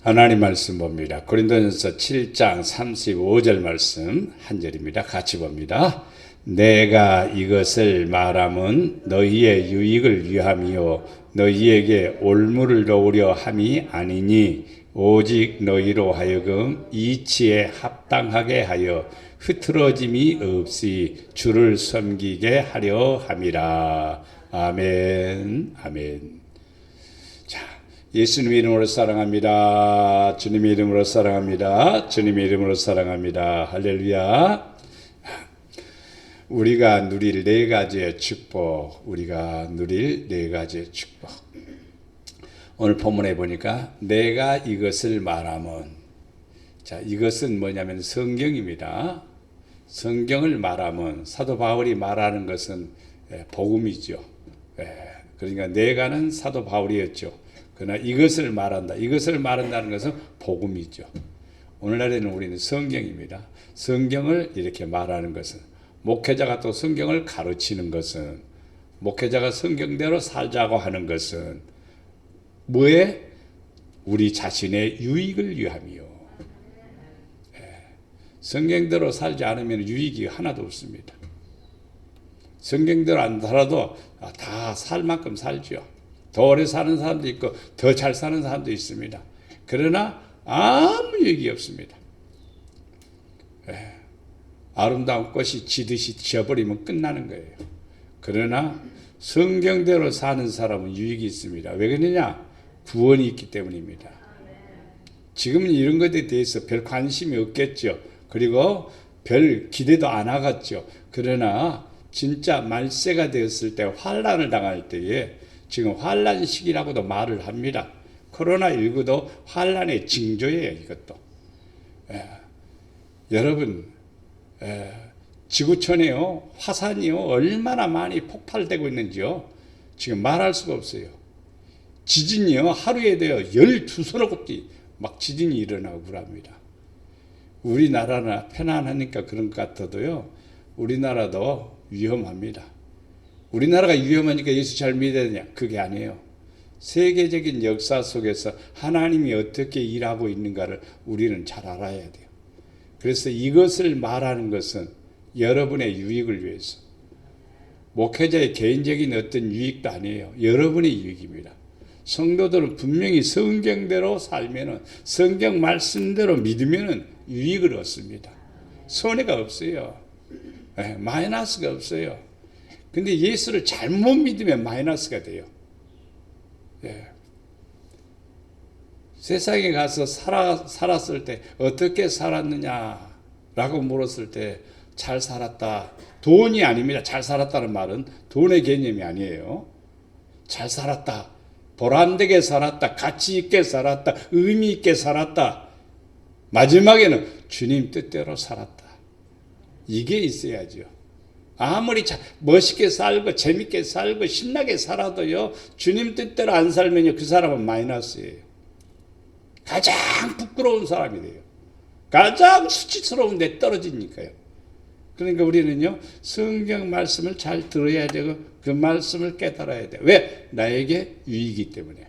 하나님 말씀 봅니다. 고린도전서 7장 35절 말씀 한 절입니다. 같이 봅니다. 내가 이것을 말함은 너희의 유익을 위함이요 너희에게 올무를 놓으려 함이 아니니 오직 너희로 하여금 이치에 합당하게 하여 흐트러짐이 없이 주를 섬기게 하려 함이라. 아멘. 아멘. 자, 예수님의 이름으로 사랑합니다. 주님의 이름으로 사랑합니다. 주님의 이름으로 사랑합니다. 할렐루야. 우리가 누릴 네 가지의 축복, 우리가 누릴 네 가지의 축복. 오늘 본문에 보니까 내가 이것을 말하면, 자, 이것은 뭐냐면 성경입니다. 성경을 말하면, 사도 바울이 말하는 것은 복음이죠. 그러니까 내가는 사도 바울이었죠. 그러나 이것을 말한다. 이것을 말한다는 것은 복음이죠. 오늘날에는 우리는 성경입니다. 성경을 이렇게 말하는 것은, 목회자가 또 성경을 가르치는 것은, 목회자가 성경대로 살자고 하는 것은 뭐에? 우리 자신의 유익을 위함이요. 성경대로 살지 않으면 유익이 하나도 없습니다. 성경대로 안 살아도 다 살 만큼 살죠. 더 오래 사는 사람도 있고 더 잘 사는 사람도 있습니다. 그러나 아무 유익이 없습니다. 아름다운 꽃이 지듯이 지어버리면 끝나는 거예요. 그러나 성경대로 사는 사람은 유익이 있습니다. 왜 그러냐? 구원이 있기 때문입니다. 지금은 이런 것에 대해서 별 관심이 없겠죠. 그리고 별 기대도 안 하겠죠. 그러나 진짜 말세가 되었을 때, 환난을 당할 때에, 지금 환난 시기라고도 말을 합니다. 코로나19도 환난의 징조예요. 이것도. 여러분, 지구촌에요, 화산이요, 얼마나 많이 폭발되고 있는지요. 지금 말할 수가 없어요. 지진이요, 하루에 돼요 12서너 곳이 막 지진이 일어나고 그럽니다. 우리나라나 편안하니까 그런 것 같아도요, 우리나라도 위험합니다. 우리나라가 위험하니까 예수 잘 믿어야 되냐? 그게 아니에요. 세계적인 역사 속에서 하나님이 어떻게 일하고 있는가를 우리는 잘 알아야 돼요. 그래서 이것을 말하는 것은 여러분의 유익을 위해서, 목회자의 개인적인 어떤 유익도 아니에요. 여러분의 유익입니다. 성도들은 분명히 성경대로 살면은, 성경 말씀대로 믿으면은 유익을 얻습니다. 손해가 없어요. 마이너스가 없어요. 근데 예수를 잘못 믿으면 마이너스가 돼요. 세상에 가서 살았을 때 어떻게 살았느냐라고 물었을 때 잘 살았다. 돈이 아닙니다. 잘 살았다는 말은 돈의 개념이 아니에요. 잘 살았다. 보람되게 살았다. 가치 있게 살았다. 의미 있게 살았다. 마지막에는 주님 뜻대로 살았다. 이게 있어야죠. 아무리 멋있게 살고 재밌게 살고 신나게 살아도요, 주님 뜻대로 안 살면요, 그 사람은 마이너스예요. 가장 부끄러운 사람이 돼요. 가장 수치스러운 데 떨어지니까요. 그러니까 우리는요, 성경 말씀을 잘 들어야 되고 그 말씀을 깨달아야 돼요. 왜? 나에게 유익이기 때문에.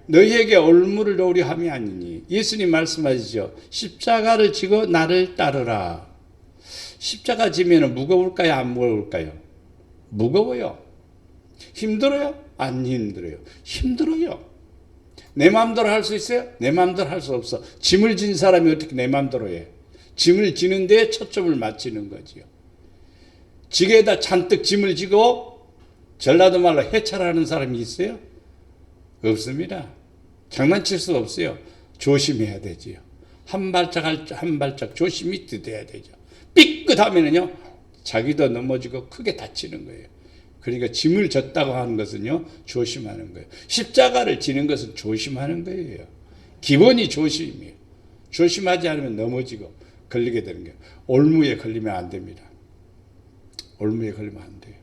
너희에게 올무를 놓으려 함이 아니니. 예수님 말씀하시죠. 십자가를 지고 나를 따르라. 십자가 지면 무거울까요? 안 무거울까요? 무거워요. 힘들어요? 안 힘들어요. 힘들어요. 내 마음대로 할 수 있어요? 내 마음대로 할 수 없어. 짐을 진 사람이 어떻게 내 마음대로 해? 짐을 지는 데에 초점을 맞추는 거지요. 지게에다 잔뜩 짐을 지고 전라도 말로 해찰하는 사람이 있어요? 없습니다. 장난칠 수 없어요. 조심해야 되지요. 한 발짝 조심히 뛰어야 되죠. 삐끗하면은요, 자기도 넘어지고 크게 다치는 거예요. 그러니까 짐을 졌다고 하는 것은요, 조심하는 거예요. 십자가를 지는 것은 조심하는 거예요. 기본이 조심이에요. 조심하지 않으면 넘어지고 걸리게 되는 거예요. 올무에 걸리면 안 됩니다. 올무에 걸리면 안 돼요.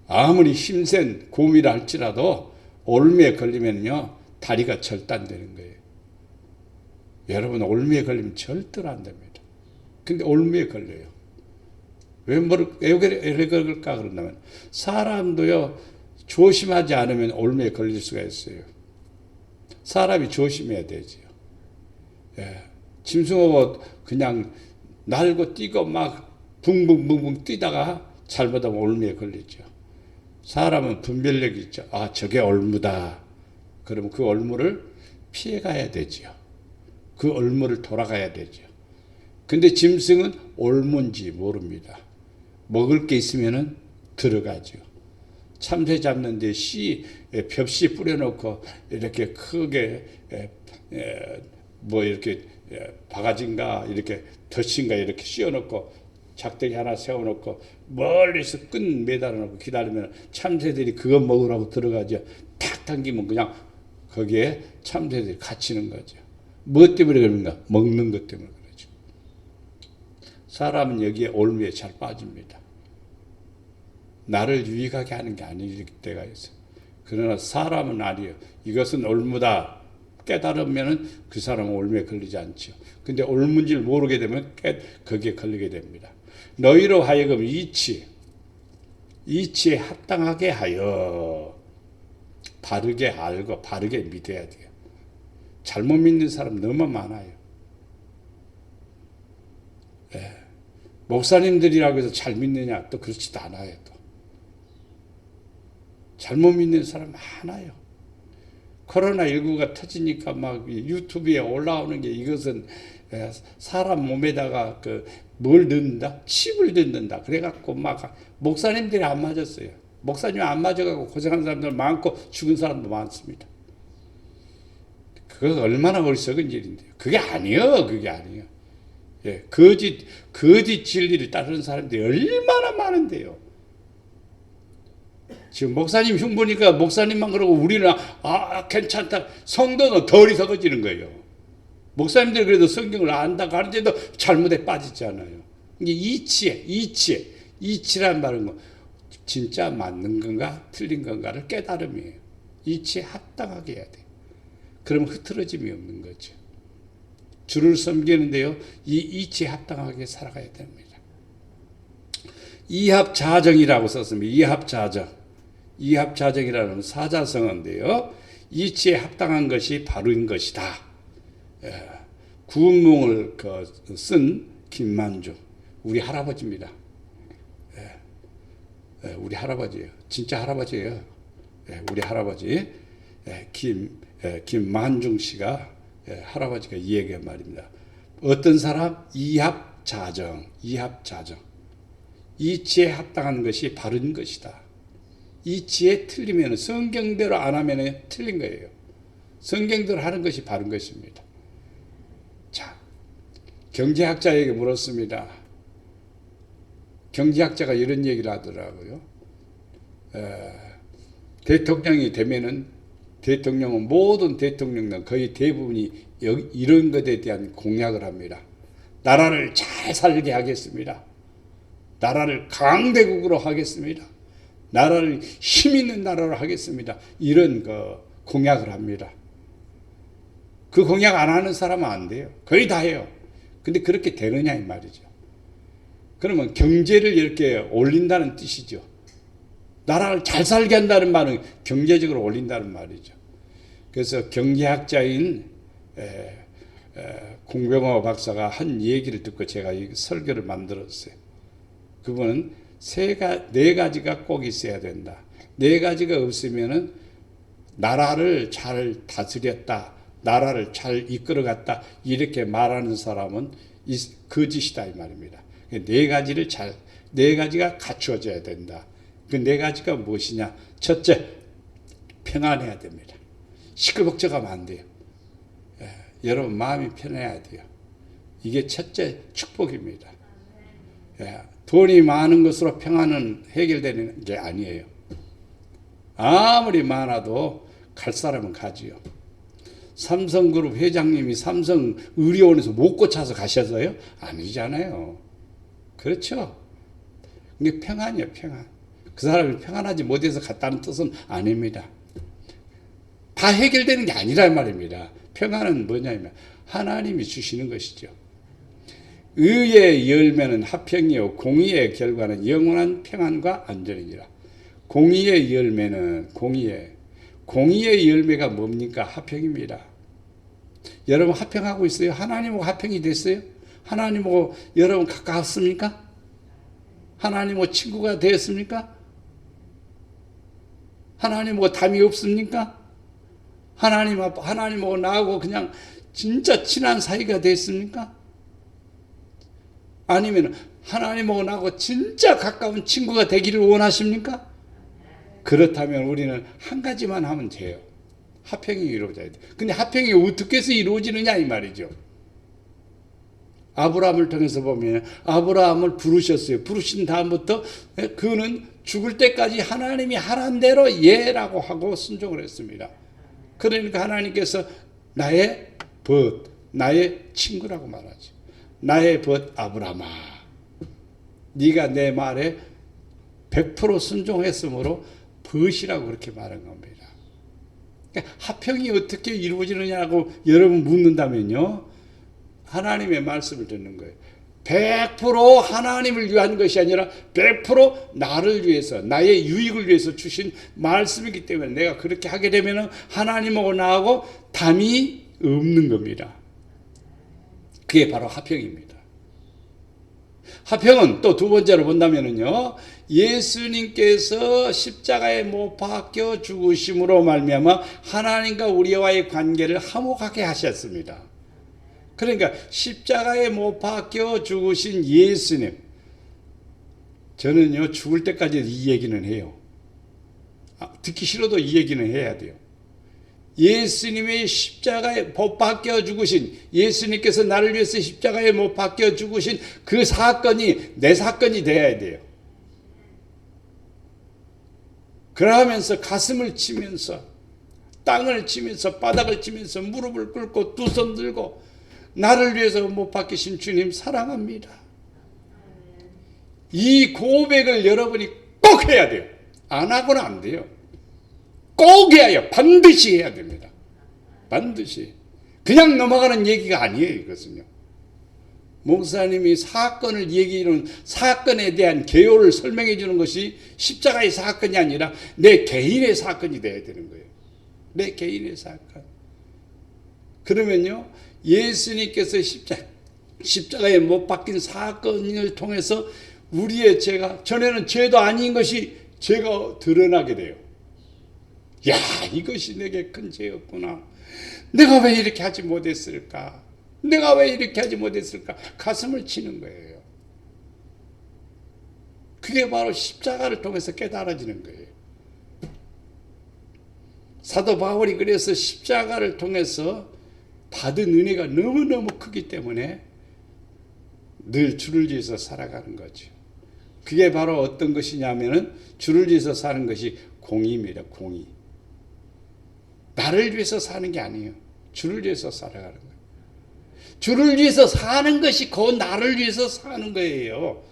아무리 힘센 곰이라 할지라도 올무에 걸리면요, 다리가 절단되는 거예요. 여러분, 올무에 걸리면 절대로 안 됩니다. 근데 올무에 걸려요. 왜 그럴까 그런다면, 사람도요, 조심하지 않으면 올무에 걸릴 수가 있어요. 사람이 조심해야 되지요. 예. 짐승하고 그냥 날고 뛰고 막 붕붕붕붕 뛰다가 잘못하면 올무에 걸리죠. 사람은 분별력이 있죠. 아, 저게 올무다. 그러면 그 올무를 피해가야 되지요. 그 올무를 돌아가야 되죠. 근데 짐승은 올무인지 모릅니다. 먹을 게 있으면은 들어가죠. 참새 잡는데 벽씨 뿌려놓고 이렇게 크게 뭐 이렇게 바가지인가 이렇게 덫인가 이렇게 씌워놓고 작대기 하나 세워놓고 멀리서 끈 매달아놓고 기다리면 참새들이 그거 먹으라고 들어가죠. 탁 당기면 그냥 거기에 참새들이 갇히는 거죠. 뭐 때문에 그런가? 먹는 것 때문에 그러죠. 사람은 여기에 올무에 잘 빠집니다. 나를 유익하게 하는 게 아닐 때가 있어요. 그러나 사람은 아니에요. 이것은 올무다 깨달으면 그 사람은 올무에 걸리지 않죠. 근데 올무인지를 모르게 되면 거기에 걸리게 됩니다. 너희로 하여금 이치에 합당하게 하여 바르게 알고 바르게 믿어야 돼요. 잘못 믿는 사람 너무 많아요. 네. 목사님들이라고 해서 잘 믿느냐? 또 그렇지도 않아요. 또 잘못 믿는 사람 많아요. 코로나19가 터지니까 막 유튜브에 올라오는 게 이것은 사람 몸에다가 뭘 넣는다? 칩을 넣는다. 그래갖고 막 목사님들이 안 맞았어요. 목사님 안 맞아가고 고생한 사람들 많고 죽은 사람도 많습니다. 그거 얼마나 어리석은 일인데요. 그게 아니에요. 그게 아니에요. 예, 거짓 진리를 따르는 사람들이 얼마나 많은데요. 지금 목사님 흉보니까 목사님만 그러고 우리는 괜찮다. 성도는 더 어리석어지는 거예요. 목사님들 그래도 성경을 안다고 하는데도 잘못에 빠지잖아요. 이게 이치란 말은 뭐 진짜 맞는 건가 틀린 건가를 깨달음이에요. 이치에 합당하게 해야 돼. 그러면 흐트러짐이 없는 거죠. 주를 섬기는데요. 이 이치에 합당하게 살아가야 됩니다. 이합자정이라고 썼습니다. 이합자정이라는 사자성어인데요. 이치에 합당한 것이 바른 것이다. 구문을 쓴 김만주 우리 할아버지입니다. 우리 할아버지예요. 진짜 할아버지예요. 우리 할아버지 김만중 씨가 할아버지가 이 얘기한 말입니다. 어떤 사람? 이합자정. 이치에 합당한 것이 바른 것이다. 이치에 틀리면 성경대로 안 하면 틀린 거예요. 성경대로 하는 것이 바른 것입니다. 자, 경제학자에게 물었습니다. 경제학자가 이런 얘기를 하더라고요. 대통령이 되면은 대통령은 모든 대통령은 거의 대부분이 이런 것에 대한 공약을 합니다. 나라를 잘 살게 하겠습니다. 나라를 강대국으로 하겠습니다. 나라를 힘 있는 나라로 하겠습니다. 이런 공약을 합니다. 그 공약 안 하는 사람은 안 돼요. 거의 다 해요. 근데 그렇게 되느냐 이 말이죠. 그러면 경제를 이렇게 올린다는 뜻이죠. 나라를 잘 살게 한다는 말은 경제적으로 올린다는 말이죠. 그래서 경제학자인 공병호 박사가 한 얘기를 듣고 제가 이 설교를 만들었어요. 그분은 네 가지가 꼭 있어야 된다. 네 가지가 없으면은 나라를 잘 다스렸다. 나라를 잘 이끌어갔다. 이렇게 말하는 사람은 거짓이다 이 말입니다. 네 가지가 갖추어져야 된다. 그 네 가지가 무엇이냐? 첫째, 평안해야 됩니다. 시끌벅적하면 안 돼요. 여러분 마음이 편해야 돼요. 이게 첫째 축복입니다. 돈이 많은 것으로 평안은 해결되는 게 아니에요. 아무리 많아도 갈 사람은 가지요. 삼성그룹 회장님이 삼성의료원에서 못 고쳐서 가셔서요? 아니잖아요. 그렇죠? 이게 평안이에요, 평안. 그 사람이 평안하지 못해서 갔다는 뜻은 아닙니다. 다 해결되는 게 아니란 말입니다. 평안은 뭐냐면 하나님이 주시는 것이죠. 의의 열매는 화평이요 공의의 결과는 영원한 평안과 안전이니라. 공의의 열매는 공의의 열매가 뭡니까? 화평입니다. 여러분 화평하고 있어요? 하나님하고 화평이 됐어요? 하나님하고 여러분 가까웠습니까? 하나님하고 친구가 되었습니까? 하나님하고 담이 없습니까? 하나님하고 나하고 그냥 진짜 친한 사이가 됐습니까? 아니면 하나님하고 나하고 진짜 가까운 친구가 되기를 원하십니까? 그렇다면 우리는 한 가지만 하면 돼요. 화평이 이루어져야 돼. 근데 화평이 어떻게 해서 이루어지느냐 이 말이죠. 아브라함을 통해서 보면 아브라함을 부르셨어요. 부르신 다음부터 그는 죽을 때까지 하나님이 하란 대로 예라고 하고 순종을 했습니다. 그러니까 하나님께서 나의 벗, 나의 친구라고 말하죠. 나의 벗 아브라함아, 네가 내 말에 100% 순종했으므로 벗이라고 그렇게 말한 겁니다. 그러니까 화평이 어떻게 이루어지느냐고 여러분 묻는다면요, 하나님의 말씀을 듣는 거예요. 100% 하나님을 위한 것이 아니라 100% 나를 위해서, 나의 유익을 위해서 주신 말씀이기 때문에 내가 그렇게 하게 되면 하나님하고 나하고 담이 없는 겁니다. 그게 바로 화평입니다. 화평은 또 두 번째로 본다면요, 예수님께서 십자가에 못 박혀 죽으심으로 말미암아 하나님과 우리와의 관계를 화목하게 하셨습니다. 그러니까 십자가에 못 박혀 죽으신 예수님, 저는요 죽을 때까지 이 얘기는 해요. 듣기 싫어도 이 얘기는 해야 돼요. 예수님의 십자가에 못 박혀 죽으신, 예수님께서 나를 위해서 십자가에 못 박혀 죽으신 그 사건이 내 사건이 돼야 돼요. 그러면서 가슴을 치면서, 땅을 치면서, 바닥을 치면서, 무릎을 꿇고 두 손 들고 나를 위해서 못 박히신 주님 사랑합니다. 이 고백을 여러분이 꼭 해야 돼요. 안 하고는 안 돼요. 꼭 해야 해요. 반드시 해야 됩니다. 반드시. 그냥 넘어가는 얘기가 아니에요, 이것은요. 목사님이 사건을 얘기하는, 사건에 대한 개요를 설명해 주는 것이 십자가의 사건이 아니라 내 개인의 사건이 돼야 되는 거예요. 내 개인의 사건. 그러면요, 예수님께서 십자가에 못 박힌 사건을 통해서 우리의 죄가, 전에는 죄도 아닌 것이 죄가 드러나게 돼요. 야, 이것이 내게 큰 죄였구나. 내가 왜 이렇게 하지 못했을까? 내가 왜 이렇게 하지 못했을까? 가슴을 치는 거예요. 그게 바로 십자가를 통해서 깨달아지는 거예요. 사도 바울이 그래서 십자가를 통해서 받은 은혜가 너무너무 크기 때문에 늘 주를 위해서 살아가는 거죠. 그게 바로 어떤 것이냐면은 주를 위해서 사는 것이 공의입니다. 공의. 나를 위해서 사는 게 아니에요. 주를 위해서 살아가는 거예요. 주를 위해서 사는 것이 곧 나를 위해서 사는 거예요.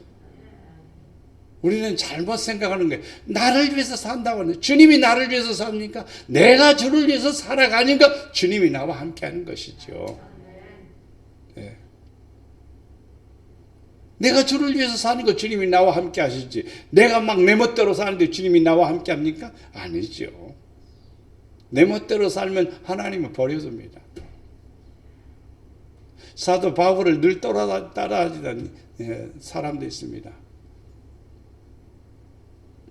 우리는 잘못 생각하는 거예요. 나를 위해서 산다고 하는, 주님이 나를 위해서 삽니까? 내가 주를 위해서 살아가니까 주님이 나와 함께 하는 것이죠. 네. 내가 주를 위해서 사는 거 주님이 나와 함께 하시지, 내가 막 내 멋대로 사는데 주님이 나와 함께 합니까? 아니죠. 내 멋대로 살면 하나님은 버려줍니다. 사도 바울을 늘 따라하던 사람도 있습니다.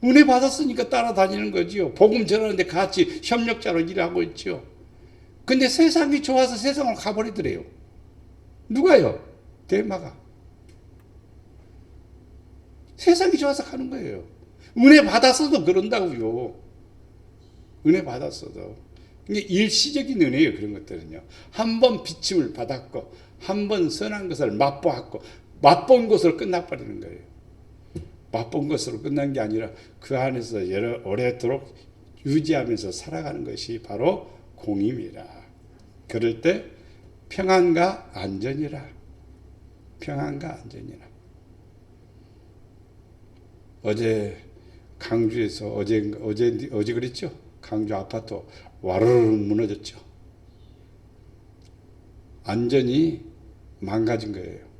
은혜 받았으니까 따라다니는 거지요. 복음 전하는데 같이 협력자로 일하고 있죠. 근데 세상이 좋아서 세상을 가버리더래요. 누가요? 데마가. 세상이 좋아서 가는 거예요. 은혜 받았어도 그런다고요. 은혜 받았어도. 이게 일시적인 은혜예요, 그런 것들은요. 한 번 비침을 받았고, 한 번 선한 것을 맛보았고, 맛본 것으로 끝나버리는 거예요. 맛본 것으로 끝난 게 아니라 그 안에서 오래도록 유지하면서 살아가는 것이 바로 공의입니다. 그럴 때 평안과 안전이라. 평안과 안전이라. 어제 강주에서 어제 그랬죠? 강주 아파트 와르르 무너졌죠. 안전이 망가진 거예요.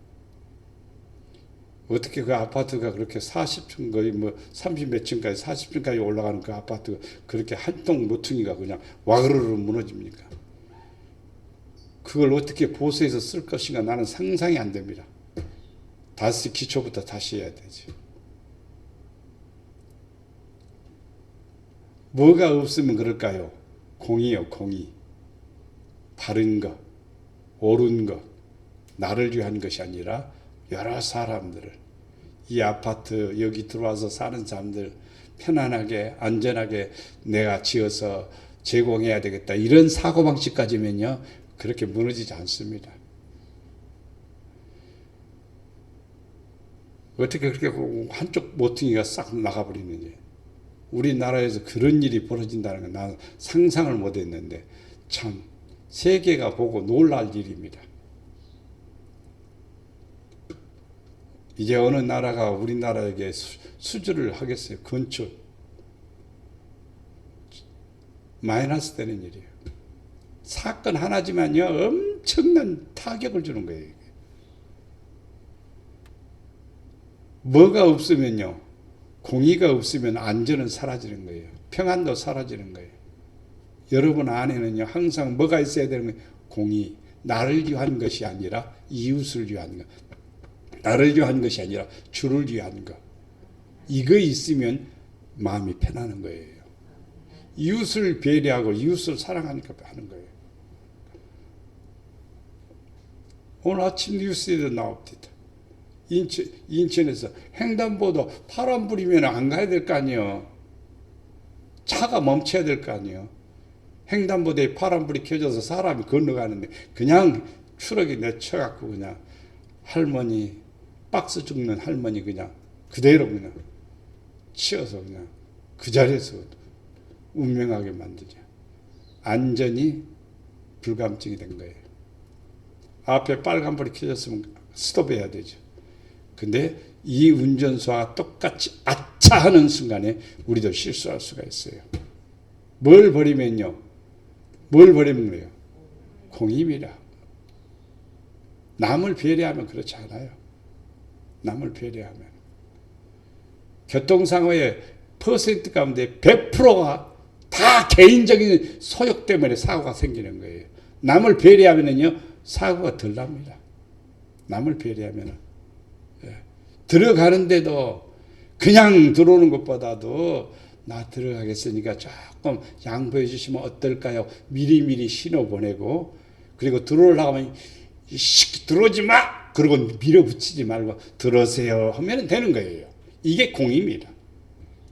어떻게 그 아파트가 그렇게 40층 거의 뭐 30몇 층까지 40층까지 올라가는 그 아파트가 그렇게 한 동 모퉁이가 그냥 와그르르 무너집니까? 그걸 어떻게 보수해서 쓸 것인가 나는 상상이 안 됩니다. 다시 기초부터 다시 해야 되지. 뭐가 없으면 그럴까요? 공의요, 공의. 바른 것, 옳은 것, 나를 위한 것이 아니라 여러 사람들을, 이 아파트 여기 들어와서 사는 사람들 편안하게 안전하게 내가 지어서 제공해야 되겠다. 이런 사고방식까지면요 그렇게 무너지지 않습니다. 어떻게 그렇게 한쪽 모퉁이가 싹 나가버리는지. 우리나라에서 그런 일이 벌어진다는 건 나는 상상을 못했는데 참 세계가 보고 놀랄 일입니다. 이제 어느 나라가 우리나라에게 수주를 하겠어요. 건축. 마이너스 되는 일이에요. 사건 하나지만요 엄청난 타격을 주는 거예요. 뭐가 없으면요 공의가 없으면 안전은 사라지는 거예요. 평안도 사라지는 거예요. 여러분 안에는요 항상 뭐가 있어야 되는 거예요? 공의. 나를 위한 것이 아니라 이웃을 위한 것. 나를 위한 것이 아니라 주를 위한 것. 이거 있으면 마음이 편안한 거예요. 이웃을 배려하고 이웃을 사랑하니까 하는 거예요. 오늘 아침 뉴스에도 나옵니다. 인천에서 횡단보도 파란 불이면 안 가야 될 거 아니에요. 차가 멈춰야 될 거 아니에요. 횡단보도에 파란 불이 켜져서 사람이 건너가는데 그냥 추락이 내쳐갖고 그냥 할머니 박스 죽는 할머니 그냥 그대로 그냥 치어서 그냥 그 자리에서 운명하게 만들죠. 안전이 불감증이 된 거예요. 앞에 빨간불이 켜졌으면 스톱해야 되죠. 근데 이 운전수와 똑같이 아차 하는 순간에 우리도 실수할 수가 있어요. 뭘 버리면요? 뭘 버리면 그래요? 공의입니다. 남을 배려하면 그렇지 않아요. 남을 배려하면. 교통사고의 퍼센트 가운데 100%가 다 개인적인 소욕 때문에 사고가 생기는 거예요. 남을 배려하면은요, 사고가 덜 납니다. 남을 배려하면은. 들어가는데도 그냥 들어오는 것보다도 나 들어가겠으니까 조금 양보해 주시면 어떨까요? 미리미리 신호 보내고, 그리고 들어오려고 하면 들어오지 마! 그러고 밀어붙이지 말고 들어오세요 하면 되는 거예요. 이게 공의입니다.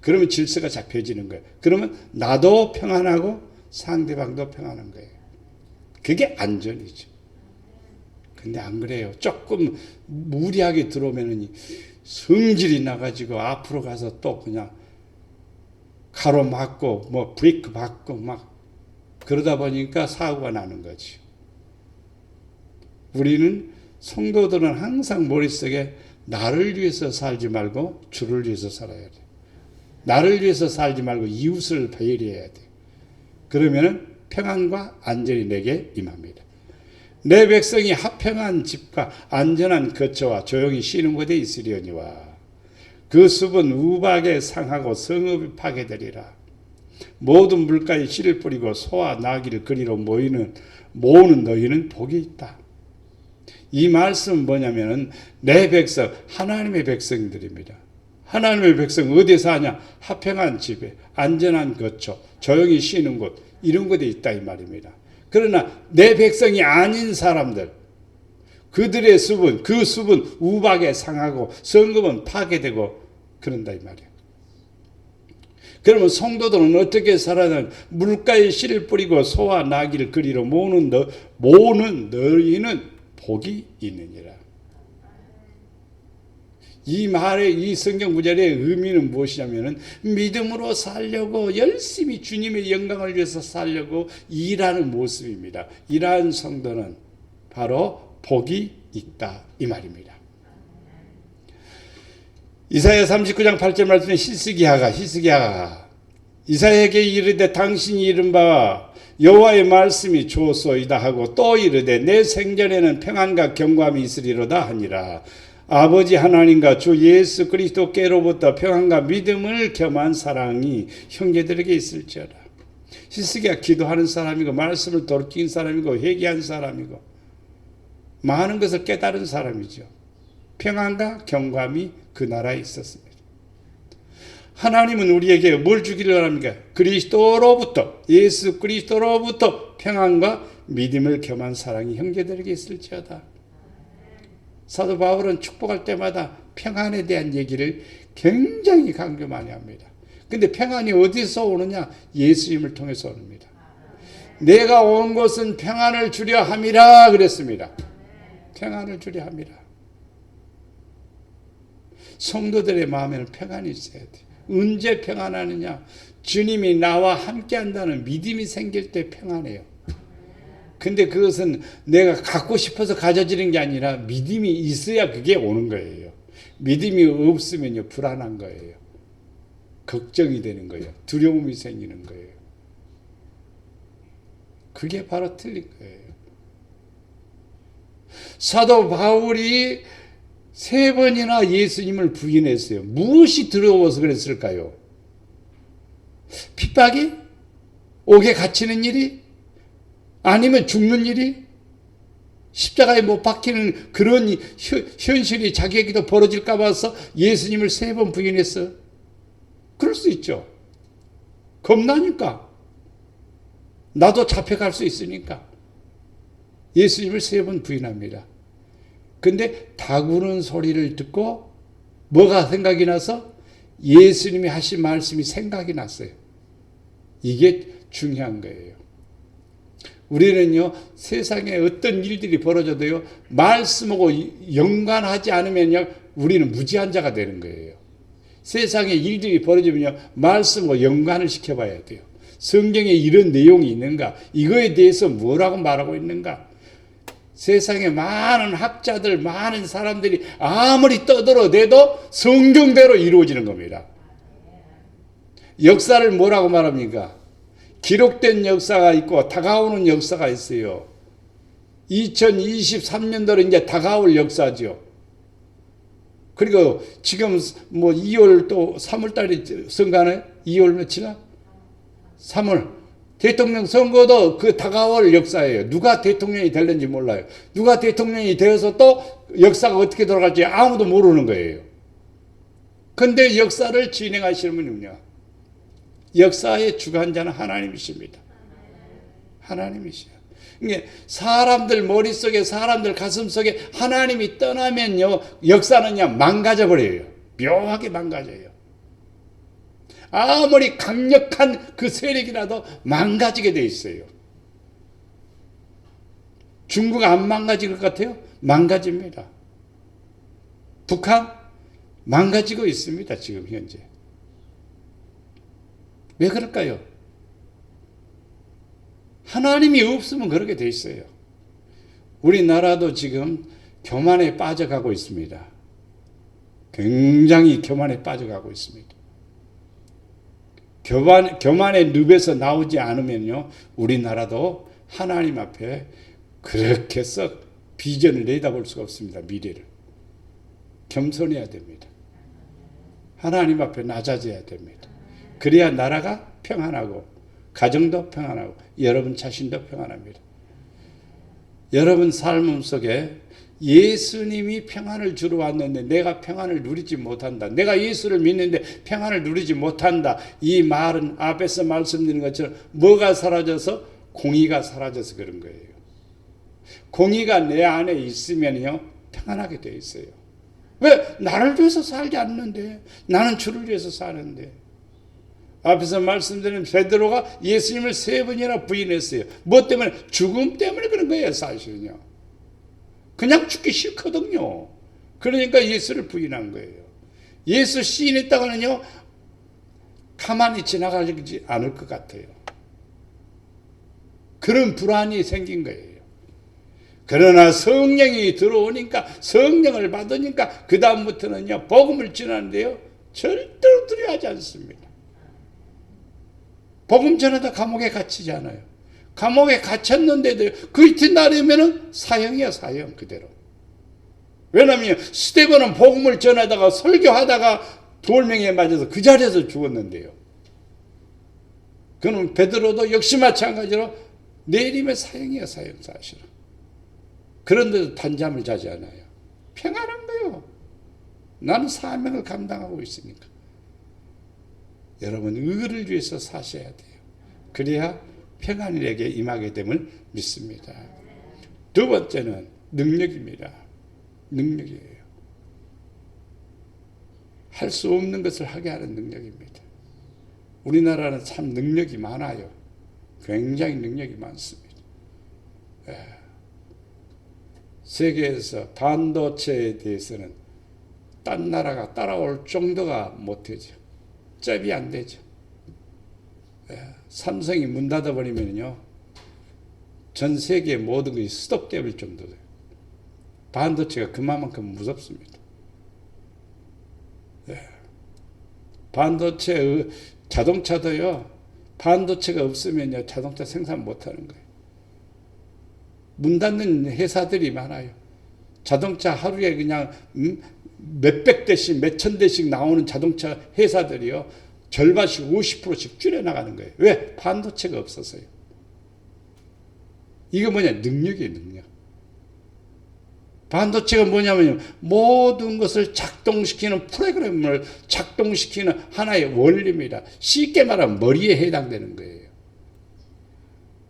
그러면 질서가 잡혀지는 거예요. 그러면 나도 평안하고 상대방도 평안한 거예요. 그게 안전이죠. 근데 안 그래요. 조금 무리하게 들어오면은 성질이 나가지고 앞으로 가서 또 그냥 가로막고 뭐 브레이크 밟고 막 그러다 보니까 사고가 나는 거지. 우리는 성도들은 항상 머릿속에 나를 위해서 살지 말고 주를 위해서 살아야 돼. 나를 위해서 살지 말고 이웃을 배려해야 돼. 그러면은 평안과 안전이 내게 임합니다. 내 백성이 화평한 집과 안전한 거처와 조용히 쉬는 곳에 있으려니와 그 숲은 우박에 상하고 성읍이 파괴되리라. 모든 물가에 씨를 뿌리고 소와 나귀를 그리로 모으는 너희는 복이 있다. 이 말씀은 뭐냐면은 내 백성, 하나님의 백성들입니다. 하나님의 백성 어디에 사냐? 화평한 집에, 안전한 거처, 조용히 쉬는 곳, 이런 곳에 있다 이 말입니다. 그러나 내 백성이 아닌 사람들, 그들의 숲은, 그 숲은 우박에 상하고 성읍은 파괴되고 그런다 이 말이에요. 그러면 성도들은 어떻게 살아야 물가에 씨를 뿌리고 소와 나귀를 그리로 모으는 너희는 복이 있느니라. 이 말의 이 성경 구절의 의미는 무엇이냐면은 믿음으로 살려고 열심히 주님의 영광을 위해서 살려고 일하는 모습입니다. 이러한 성도는 바로 복이 있다 이 말입니다. 이사야 39장 8절 말씀에 히스기야가 이사야에게 이르되 당신이 이른 바 여호와의 말씀이 좋소이다 하고 또 이르되 내 생전에는 평안과 경고함이 있으리로다 하니라. 아버지 하나님과 주 예수 그리스도께로부터 평안과 믿음을 겸한 사랑이 형제들에게 있을지어다. 히스기야 기도하는 사람이고 말씀을 돌이킨 사람이고 회개한 사람이고 많은 것을 깨달은 사람이죠. 평안과 경감이 그 나라에 있었습니다. 하나님은 우리에게 뭘 주기를 원합니까? 그리스도로부터, 예수 그리스도로부터 평안과 믿음을 겸한 사랑이 형제들에게 있을지어다. 사도 바울은 축복할 때마다 평안에 대한 얘기를 굉장히 강조 많이 합니다. 근데 평안이 어디서 오느냐? 예수님을 통해서 옵니다. 내가 온 것은 평안을 주려 함이라 그랬습니다. 평안을 주려 함이라. 성도들의 마음에는 평안이 있어야 돼. 언제 평안하느냐? 주님이 나와 함께 한다는 믿음이 생길 때 평안해요. 근데 그것은 내가 갖고 싶어서 가져지는 게 아니라 믿음이 있어야 그게 오는 거예요. 믿음이 없으면요, 불안한 거예요. 걱정이 되는 거예요. 두려움이 생기는 거예요. 그게 바로 틀린 거예요. 사도 바울이 3번이나 예수님을 부인했어요. 무엇이 두려워서 그랬을까요? 핍박이? 옥에 갇히는 일이? 아니면 죽는 일이? 십자가에 못 박히는 그런 현실이 자기에게도 벌어질까 봐서 예수님을 3번 부인했어. 그럴 수 있죠. 겁나니까. 나도 잡혀갈 수 있으니까. 예수님을 3번 부인합니다. 근데 다구는 소리를 듣고 뭐가 생각이 나서? 예수님이 하신 말씀이 생각이 났어요. 이게 중요한 거예요. 우리는요, 세상에 어떤 일들이 벌어져도요, 말씀하고 연관하지 않으면요, 우리는 무지한 자가 되는 거예요. 세상에 일들이 벌어지면요, 말씀하고 연관을 시켜봐야 돼요. 성경에 이런 내용이 있는가? 이거에 대해서 뭐라고 말하고 있는가? 세상에 많은 학자들, 많은 사람들이 아무리 떠들어대도 성경대로 이루어지는 겁니다. 역사를 뭐라고 말합니까? 기록된 역사가 있고 다가오는 역사가 있어요. 2023년도로 이제 다가올 역사죠. 그리고 지금 뭐 2월 또 3월 달에 선거하나요? 2월 며칠이나? 3월. 대통령 선거도 그 다가올 역사예요. 누가 대통령이 될는지 몰라요. 누가 대통령이 되어서 또 역사가 어떻게 돌아갈지 아무도 모르는 거예요. 근데 역사를 진행하시는 분은요, 역사의 주관자는 하나님이십니다. 하나님이시요. 이게 사람들 머릿속에, 사람들 가슴속에 하나님이 떠나면요, 역사는요, 망가져 버려요. 묘하게 망가져요. 아무리 강력한 그 세력이라도 망가지게 돼 있어요. 중국 안 망가질 것 같아요? 망가집니다. 북한 망가지고 있습니다. 지금 현재. 왜 그럴까요? 하나님이 없으면 그렇게 돼 있어요. 우리나라도 지금 교만에 빠져가고 있습니다. 굉장히 교만에 빠져가고 있습니다. 교만의 늪에서 나오지 않으면요, 우리나라도 하나님 앞에 그렇게 썩 비전을 내다볼 수가 없습니다. 미래를. 겸손해야 됩니다. 하나님 앞에 낮아져야 됩니다. 그래야 나라가 평안하고 가정도 평안하고 여러분 자신도 평안합니다. 여러분 삶 속에 예수님이 평안을 주러 왔는데 내가 평안을 누리지 못한다. 내가 예수를 믿는데 평안을 누리지 못한다. 이 말은 앞에서 말씀드린 것처럼 뭐가 사라져서? 공의가 사라져서 그런 거예요. 공의가 내 안에 있으면요, 평안하게 되어 있어요. 왜? 나를 위해서 살지 않는데. 나는 주를 위해서 사는데. 앞에서 말씀드린 베드로가 예수님을 3번이나 부인했어요. 뭐 때문에? 죽음 때문에 그런 거예요, 사실은요. 그냥 죽기 싫거든요. 그러니까 예수를 부인한 거예요. 예수 시인했다가는요, 가만히 지나가지 않을 것 같아요. 그런 불안이 생긴 거예요. 그러나 성령이 들어오니까, 성령을 받으니까 그 다음부터는요, 복음을 전하는데요, 절대로 두려워하지 않습니다. 복음 전하다 감옥에 갇히지 않아요. 감옥에 갇혔는데도 그 이튿날이면은 사형이야, 사형 그대로. 왜냐하면 스데반은 복음을 전하다가 설교하다가 돌멩이에 맞아서 그 자리에서 죽었는데요. 그럼 베드로도 역시 마찬가지로 내림의 사형이야, 사형 사실은. 그런데도 단잠을 자지 않아요. 평안한 거예요. 나는 사명을 감당하고 있으니까. 여러분 의를 위해서 사셔야 돼요. 그래야 평안에게 임하게 됨을 믿습니다. 두 번째는 능력입니다. 능력이에요. 할 수 없는 것을 하게 하는 능력입니다. 우리나라는 참 능력이 많아요. 굉장히 능력이 많습니다. 세계에서 반도체에 대해서는 딴 나라가 따라올 정도가 못되죠. 잽이 안 되죠. 삼성이 문 닫아버리면요, 전 세계 모든 것이 스톱될 정도예요. 반도체가 그만큼 무섭습니다. 반도체 자동차도요, 반도체가 없으면요 자동차 생산 못하는 거예요. 문 닫는 회사들이 많아요. 자동차 하루에 그냥 몇백 대씩 몇천 대씩 나오는 자동차 회사들이요 절반씩 50%씩 줄여나가는 거예요. 왜? 반도체가 없어서요. 이거 뭐냐? 능력이에요, 능력. 반도체가 뭐냐면 모든 것을 작동시키는 프로그램을 작동시키는 하나의 원리입니다. 쉽게 말하면 머리에 해당되는 거예요.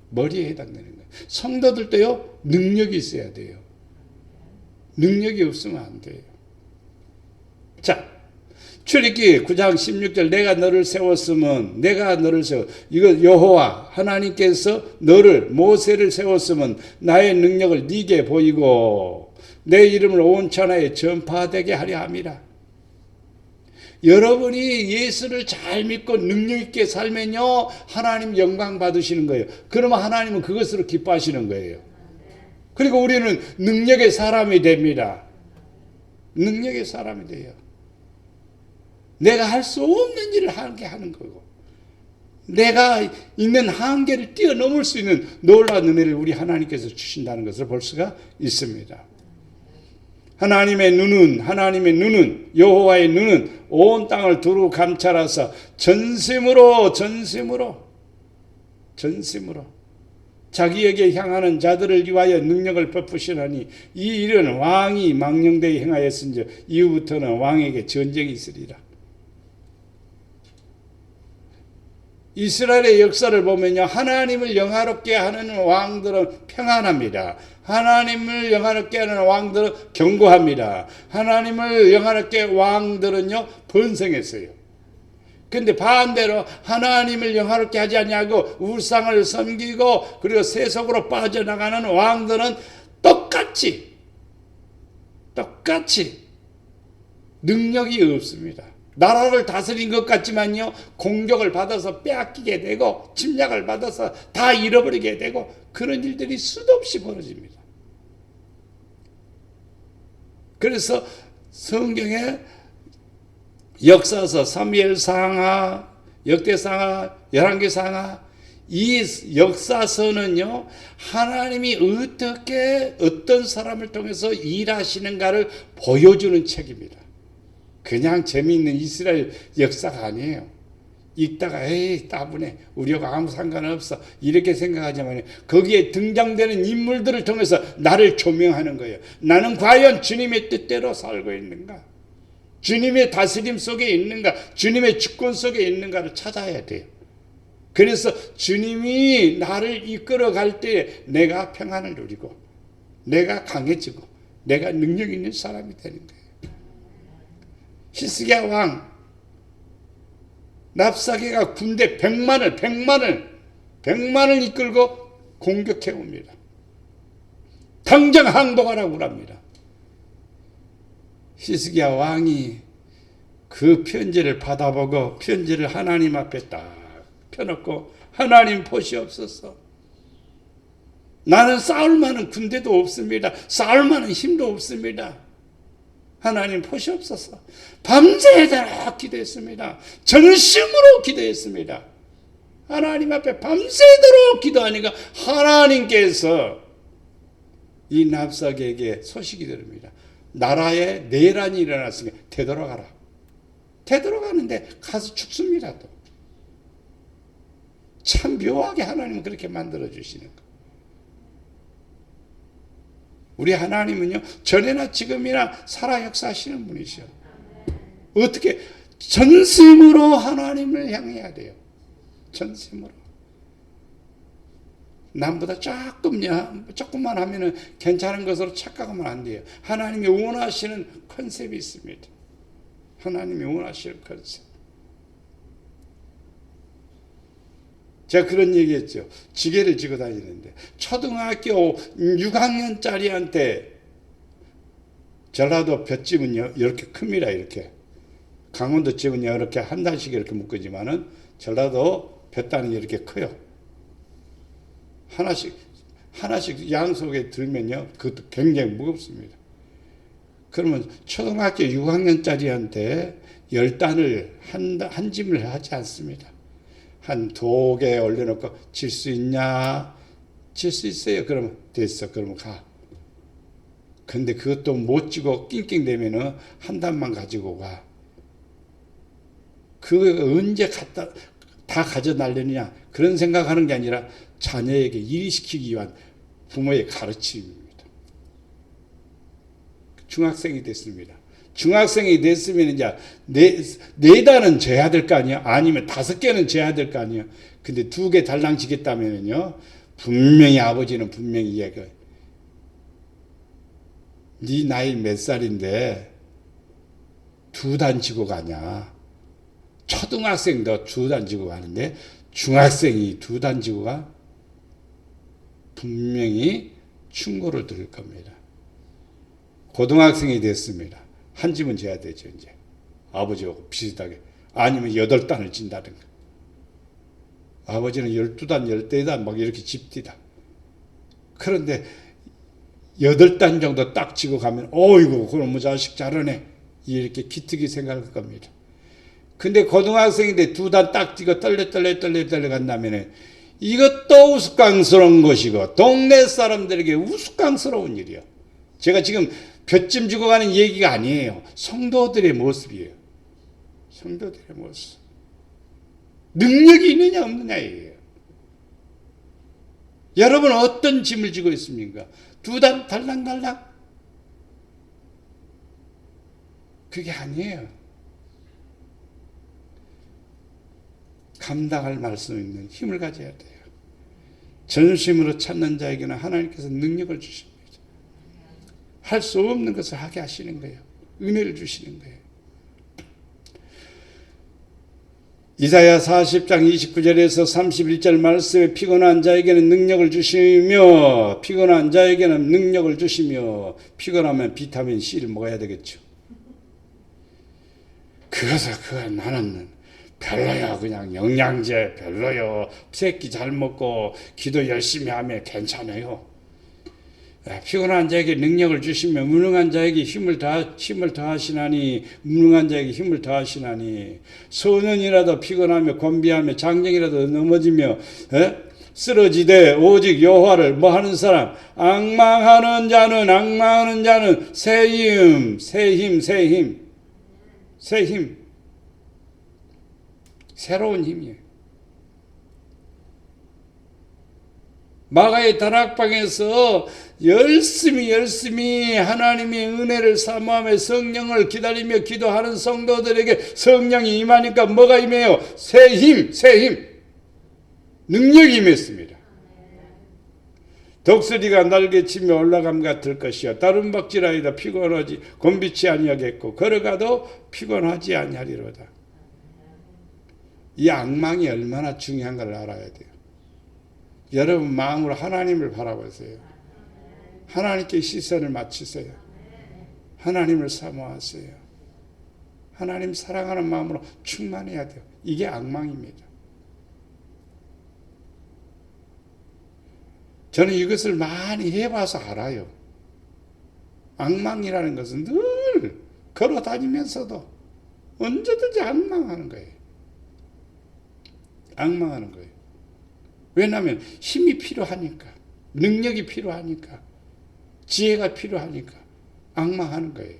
머리에 해당되는 거예요. 성도들도요 능력이 있어야 돼요. 능력이 없으면 안 돼요. 자, 출애굽기 9장 16절 내가 너를 세웠으면 이거 여호와 하나님께서 너를 모세를 세웠으면 나의 능력을 네게 보이고 내 이름을 온 천하에 전파되게 하려 함이라. 여러분이 예수를 잘 믿고 능력 있게 살면요 하나님 영광 받으시는 거예요. 그러면 하나님은 그것으로 기뻐하시는 거예요. 그리고 우리는 능력의 사람이 됩니다. 능력의 사람이 돼요. 내가 할 수 없는 일을 하게 하는 거고 내가 있는 한계를 뛰어넘을 수 있는 놀라운 은혜를 우리 하나님께서 주신다는 것을 볼 수가 있습니다. 하나님의 눈은 여호와의 눈은 온 땅을 두루 감찰하사 전심으로 자기에게 향하는 자들을 위하여 능력을 베푸시나니 이 일은 왕이 망령되이 행하였은즉 이후부터는 왕에게 전쟁이 있으리라. 이스라엘의 역사를 보면요 하나님을 영화롭게 하는 왕들은 평안합니다. 하나님을 영화롭게 하는 왕들은 견고합니다. 하나님을 영화롭게 왕들은요 번성했어요. 근데 반대로 하나님을 영화롭게 하지 않냐고 우상을 섬기고 그리고 세속으로 빠져나가는 왕들은 똑같이 능력이 없습니다. 나라를 다스린 것 같지만요 공격을 받아서 빼앗기게 되고 침략을 받아서 다 잃어버리게 되고 그런 일들이 수도 없이 벌어집니다. 그래서 성경에 역사서 사무엘상하, 역대상하, 열왕기상하 이 역사서는요 하나님이 어떻게 어떤 사람을 통해서 일하시는가를 보여주는 책입니다. 그냥 재미있는 이스라엘 역사가 아니에요. 읽다가 에이 따분해 우리하고 아무 상관없어 이렇게 생각하지만 거기에 등장되는 인물들을 통해서 나를 조명하는 거예요. 나는 과연 주님의 뜻대로 살고 있는가? 주님의 다스림 속에 있는가? 주님의 주권 속에 있는가를 찾아야 돼요. 그래서 주님이 나를 이끌어 갈 때 내가 평안을 누리고 내가 강해지고 내가 능력 있는 사람이 되는 거예요. 히스기야 왕 랍사게가 군대 100만을 이끌고 공격해 옵니다. 당장 항복하라고 합니다. 히스기야 왕이 그 편지를 받아보고 편지를 하나님 앞에 딱 펴놓고 하나님 보시옵소서. 나는 싸울 만한 군대도 없습니다. 싸울 만한 힘도 없습니다. 하나님 보시옵소서. 밤새도록 기도했습니다. 전심으로 기도했습니다. 하나님 앞에 밤새도록 기도하니까 하나님께서 이 랍사게에게 소식이 들립니다. 나라에 내란이 일어났으니까 되돌아가라. 되돌아가는데 가서 죽습니다. 또. 참 묘하게 하나님은 그렇게 만들어 주시는 거. 우리 하나님은요, 전에나 지금이나 살아 역사하시는 분이셔. 어떻게 전심으로 하나님을 향해야 돼요. 전심으로. 남보다 조금만 하면은 괜찮은 것으로 착각하면 안 돼요. 하나님이 원하시는 컨셉이 있습니다. 하나님이 원하시는 컨셉. 제가 그런 얘기했죠. 지게를 지고 다니는데 초등학교 6학년짜리한테 전라도 볏짚은요 이렇게 큽니다. 이렇게 강원도 짚은요 이렇게 한 단씩 이렇게 묶어지만은 전라도 볏단이 이렇게 커요. 하나씩 양속에 들면요 그것도 굉장히 무겁습니다. 그러면 초등학교 6학년짜리한테 10단을 한 짐을 하지 않습니다. 한 독에 올려놓고 질 수 있냐? 질 수 있어요. 그러면 됐어. 그러면 가. 근데 그것도 못 지고 낑낑대면은 한 단만 가지고 가. 그거 언제 다 가져 날려느냐? 그런 생각하는 게 아니라 자녀에게 이해시키기 위한 부모의 가르침입니다. 중학생이 됐습니다. 중학생이 됐으면 이제 네 단은 져야 될 거 아니야? 아니면 5개는 져야 될 거 아니야? 근데 2개 달랑 지겠다면요, 분명히 아버지는 분명히 얘기해. 네 나이 몇 살인데 2단 지고 가냐? 초등학생도 2단 지고 가는데 중학생이 2단 지고 가? 분명히 충고를 들을 겁니다. 고등학생이 됐습니다. 한 집은 져야 되죠, 이제. 아버지하고 비슷하게. 아니면 8단을 진다든가. 아버지는 12단, 14단 막 이렇게 집디다. 그런데 8단 정도 딱 지고 가면, 어이구, 그놈의 자식 잘하네. 이렇게 기특이 생각할 겁니다. 근데 고등학생인데 2단 딱 지고 떨려 간다면 이것도 우스꽝스러운 것이고, 동네 사람들에게 우스꽝스러운 일이요. 제가 지금 볏짚 지고 가는 얘기가 아니에요. 성도들의 모습이에요. 성도들의 모습. 능력이 있느냐 없느냐예요. 여러분 어떤 짐을 지고 있습니까? 2단 달랑달랑? 그게 아니에요. 감당할 말씀 있는 힘을 가져야 돼요. 전심으로 찾는 자에게는 하나님께서 능력을 주십니다. 할 수 없는 것을 하게 하시는 거예요. 은혜를 주시는 거예요. 이사야 40장 29절에서 31절 말씀에 피곤한 자에게는 능력을 주시며 피곤한 자에게는 능력을 주시며 피곤하면 비타민 C를 먹어야 되겠죠. 그것을 나는 별로야. 그냥 영양제 별로요. 새끼 잘 먹고 기도 열심히 하면 괜찮아요. 피곤한 자에게 능력을 주시며 무능한 자에게 힘을 더하시나니 무능한 자에게 힘을 더하시나니 소년이라도 피곤하며 곤비하며 장정이라도 넘어지며 쓰러지되 오직 여호와를 뭐 하는 사람 앙망하는 자는 새 힘 새로운 힘이에요. 마가의 다락방에서 열심히 하나님의 은혜를 사모하며 성령을 기다리며 기도하는 성도들에게 성령이 임하니까 뭐가 임해요? 새 힘 능력이 임했습니다. 독수리가 날개치며 올라감 같을 것이요 다른 박질하여도 피곤하지 곤비치 아니하겠고 걸어가도 피곤하지 아니하리로다. 이 앙망이 얼마나 중요한 걸 알아야 돼요. 여러분 마음으로 하나님을 바라보세요. 하나님께 시선을 맞추세요. 하나님을 사모하세요. 하나님 사랑하는 마음으로 충만해야 돼요. 이게 앙망입니다. 저는 이것을 많이 해봐서 알아요. 앙망이라는 것은 늘 걸어다니면서도 언제든지 앙망하는 거예요. 앙망하는 거예요. 왜냐하면 힘이 필요하니까, 능력이 필요하니까, 지혜가 필요하니까. 앙망하는 거예요.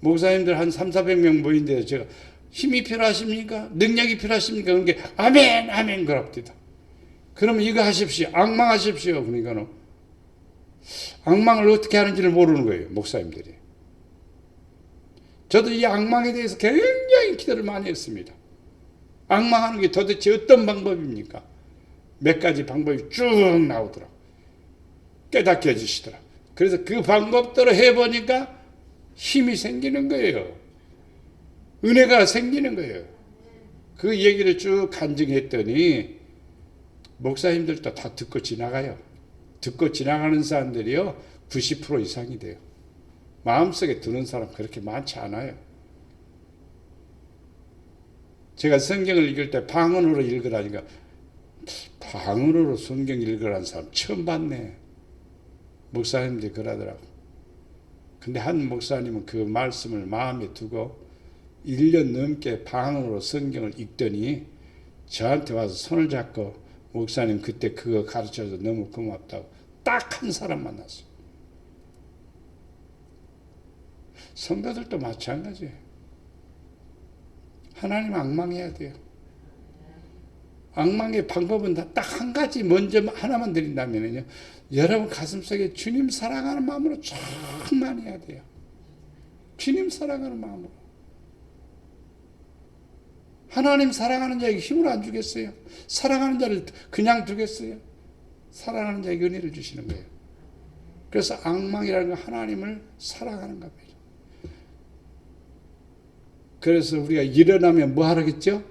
목사님들 한 300~400명 모인데 제가 힘이 필요하십니까? 능력이 필요하십니까? 그런 게 아멘 아멘 그럽니다. 그러면 이거 하십시오. 앙망하십시오. 그러니까는 앙망을 어떻게 하는지를 모르는 거예요. 목사님들이. 저도 이 앙망에 대해서 굉장히 기도를 많이 했습니다. 앙망하는 게 도대체 어떤 방법입니까? 몇 가지 방법이 쭉 나오더라고요. 깨닫게 해주시더라. 그래서 그 방법대로 해보니까 힘이 생기는 거예요. 은혜가 생기는 거예요. 그 얘기를 쭉 간증했더니 목사님들도 다 듣고 지나가요. 듣고 지나가는 사람들이요 90% 이상이 돼요. 마음속에 드는 사람 그렇게 많지 않아요. 제가 성경을 읽을 때 방언으로 읽으라니까 방언으로 성경 읽으라는 사람 처음 봤네. 목사님들이 그러더라고. 근데 한 목사님은 그 말씀을 마음에 두고 1년 넘게 방언으로 성경을 읽더니 저한테 와서 손을 잡고 목사님 그때 그거 가르쳐줘서 너무 고맙다고 딱 한 사람 만났어요. 성도들도 마찬가지예요. 하나님 앙망해야 돼요. 앙망의 방법은 딱 한 가지 먼저 하나만 드린다면요. 여러분 가슴속에 주님 사랑하는 마음으로 충만히 해야 돼요. 주님 사랑하는 마음으로. 하나님 사랑하는 자에게 힘을 안 주겠어요? 사랑하는 자를 그냥 두겠어요? 사랑하는 자에게 은혜를 주시는 거예요. 그래서 앙망이라는 건 하나님을 사랑하는 겁니다. 그래서 우리가 일어나면 뭐 하라겠죠?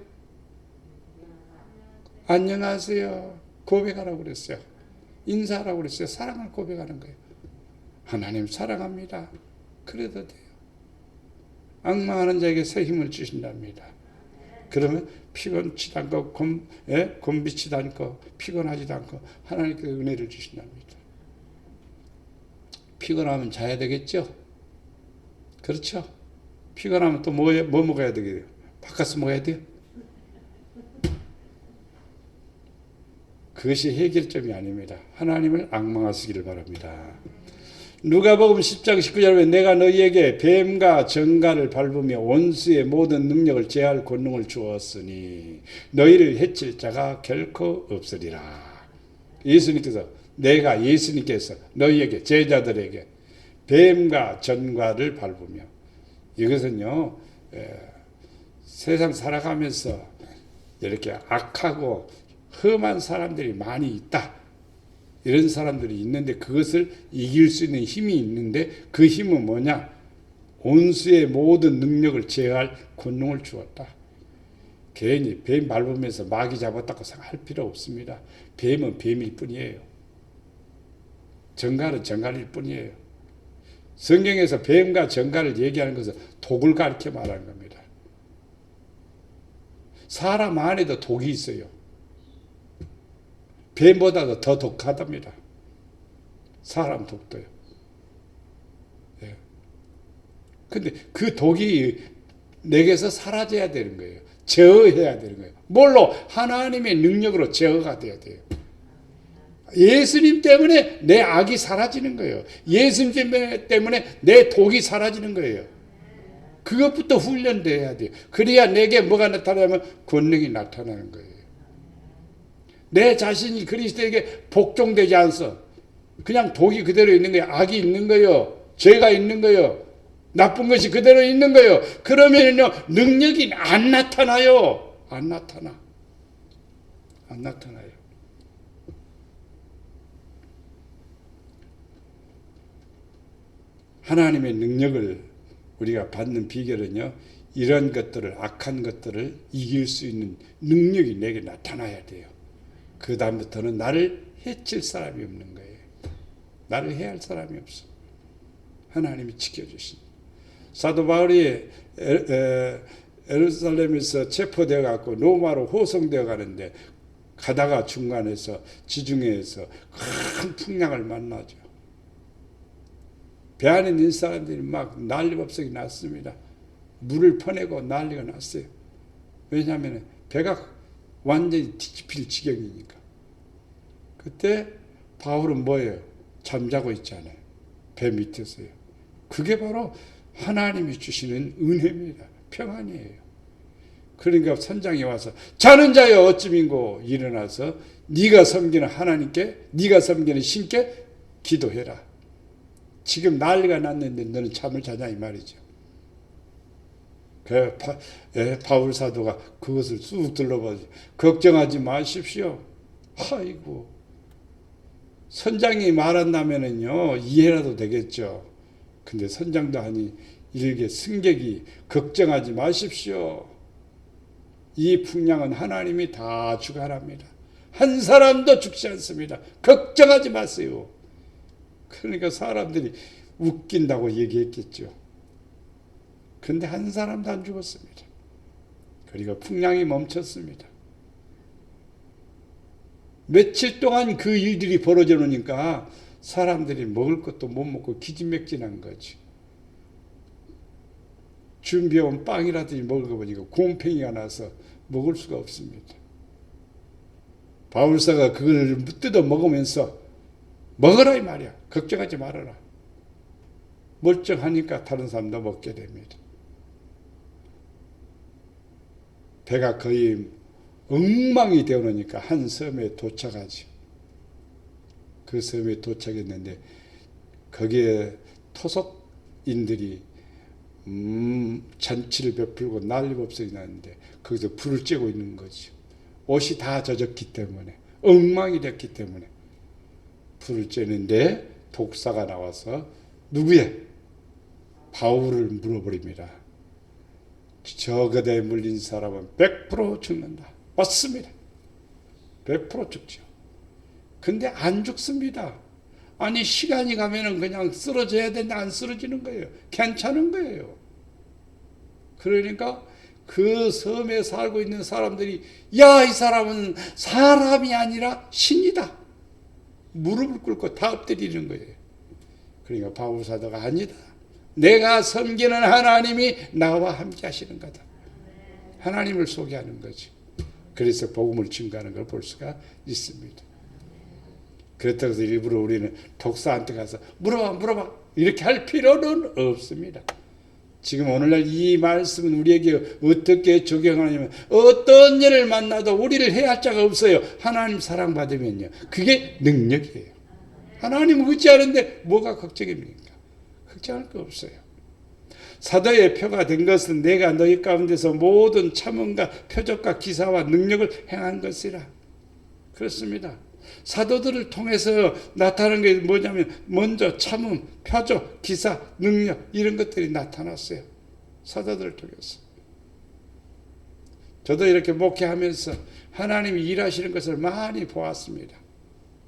안녕하세요. 고백하라고 그랬어요. 인사하라고 그랬어요. 사랑을 고백하는 거예요. 하나님 사랑합니다. 그래도 돼요. 앙망하는 자에게 새 힘을 주신답니다. 그러면 피곤치도 않고 곤비치도 않고 피곤하지도 않고 하나님께 은혜를 주신답니다. 피곤하면 자야 되겠죠? 그렇죠? 피곤하면 또 뭐 먹어야 되겠어요? 바카스 먹어야 돼요? 그것이 해결점이 아닙니다. 하나님을 앙망하시기를 바랍니다. 누가복음 10장 19절에 내가 너희에게 뱀과 정갈을 밟으며 원수의 모든 능력을 제할 권능을 주었으니 너희를 해칠 자가 결코 없으리라. 예수님께서 너희에게 제자들에게 뱀과 정갈을 밟으며 이것은요 세상 살아가면서 이렇게 악하고 험한 사람들이 많이 있다. 이런 사람들이 있는데 그것을 이길 수 있는 힘이 있는데 그 힘은 뭐냐? 온수의 모든 능력을 제어할 권능을 주었다. 괜히 뱀 밟으면서 마귀 잡았다고 생각할 필요 없습니다. 뱀은 뱀일 뿐이에요. 정갈은 정갈일 뿐이에요. 성경에서 뱀과 정갈을 얘기하는 것은 독을 가리켜 말하는 겁니다. 사람 안에도 독이 있어요. 뱀보다도 더 독하답니다. 사람 독도요. 예. 근데 그 독이 내게서 사라져야 되는 거예요. 제어해야 되는 거예요. 뭘로? 하나님의 능력으로 제어가 돼야 돼요. 예수님 때문에 내 악이 사라지는 거예요. 예수님 때문에 내 독이 사라지는 거예요. 그것부터 훈련돼야 돼요. 그래야 내게 뭐가 나타나면 권능이 나타나는 거예요. 내 자신이 그리스도에게 복종되지 않소. 그냥 독이 그대로 있는 거예요. 악이 있는 거예요. 죄가 있는 거예요. 나쁜 것이 그대로 있는 거예요. 그러면요 능력이 안 나타나요. 안 나타나요. 하나님의 능력을 우리가 받는 비결은요. 이런 것들을 악한 것들을 이길 수 있는 능력이 내게 나타나야 돼요. 그 다음부터는 나를 해칠 사람이 없는 거예요. 나를 해할 사람이 없어. 하나님이 지켜주신. 사도 바울이 예루살렘에서 체포되어 갖고 로마로 호송되어 가는데 가다가 중간에서 지중해에서 큰 풍랑을 만나죠. 배 안에 있는 사람들이 막 난리법석이 났습니다. 물을 퍼내고 난리가 났어요. 왜냐하면 배가 완전히 뒤집힐 지경이니까. 그때 바울은 뭐예요? 잠자고 있잖아요. 배 밑에서요. 그게 바로 하나님이 주시는 은혜입니다. 평안이에요. 그러니까 선장이 와서 자는 자여 어찌민고 일어나서 네가 섬기는 하나님께 네가 섬기는 신께 기도해라. 지금 난리가 났는데 너는 잠을 자냐 이 말이죠. 바울 사도가 그것을 쑥 들러봐서 걱정하지 마십시오. 아이고 선장이 말한다면은요 이해라도 되겠죠. 근데 선장도 하니 이렇게 승객이 걱정하지 마십시오. 이 풍랑은 하나님이 다 주관합니다. 한 사람도 죽지 않습니다. 걱정하지 마세요. 그러니까 사람들이 웃긴다고 얘기했겠죠. 근데 한 사람도 안 죽었습니다. 그리고 풍랑이 멈췄습니다. 며칠 동안 그 일들이 벌어져 놓으니까 사람들이 먹을 것도 못 먹고 기진맥진한 거지. 준비해온 빵이라든지 먹을 거 보니까 곰팡이가 나서 먹을 수가 없습니다. 바울사가 그걸 뜯어 먹으면서 먹어라 이 말이야. 걱정하지 말아라. 멀쩡하니까 다른 사람도 먹게 됩니다. 배가 거의 엉망이 되어놓으니까 한 섬에 도착하지. 그 섬에 도착했는데 거기에 토속인들이 잔치를 베풀고 난리법석이 났는데 거기서 불을 쬐고 있는 거죠. 옷이 다 젖었기 때문에 엉망이 됐기 때문에 불을 쬐는데 독사가 나와서 누구야? 바울을 물어버립니다. 저 그대에 물린 사람은 100% 죽는다. 맞습니다. 100% 죽죠. 근데 안 죽습니다. 아니 시간이 가면은 그냥 쓰러져야 되는데 안 쓰러지는 거예요. 괜찮은 거예요. 그러니까 그 섬에 살고 있는 사람들이 야, 이 사람은 사람이 아니라 신이다. 무릎을 꿇고 다 엎드리는 거예요. 그러니까 바울 사도가 아니다. 내가 섬기는 하나님이 나와 함께 하시는 거다. 하나님을 소개하는 거지. 그래서 복음을 증거하는 걸 볼 수가 있습니다. 그렇다고 해서 일부러 우리는 독사한테 가서 물어봐 이렇게 할 필요는 없습니다. 지금 오늘날 이 말씀은 우리에게 어떻게 적용하냐면 어떤 일을 만나도 우리를 해할 자가 없어요. 하나님 사랑받으면요. 그게 능력이에요. 하나님 의지하는데 뭐가 걱정입니까? 걱정할 거 없어요. 사도의 표가 된 것은 내가 너희 가운데서 모든 참음과 표적과 기사와 능력을 행한 것이라. 그렇습니다. 사도들을 통해서 나타나는 게 뭐냐면 먼저 참음, 표적, 기사, 능력 이런 것들이 나타났어요. 사도들을 통해서. 저도 이렇게 목회하면서 하나님이 일하시는 것을 많이 보았습니다.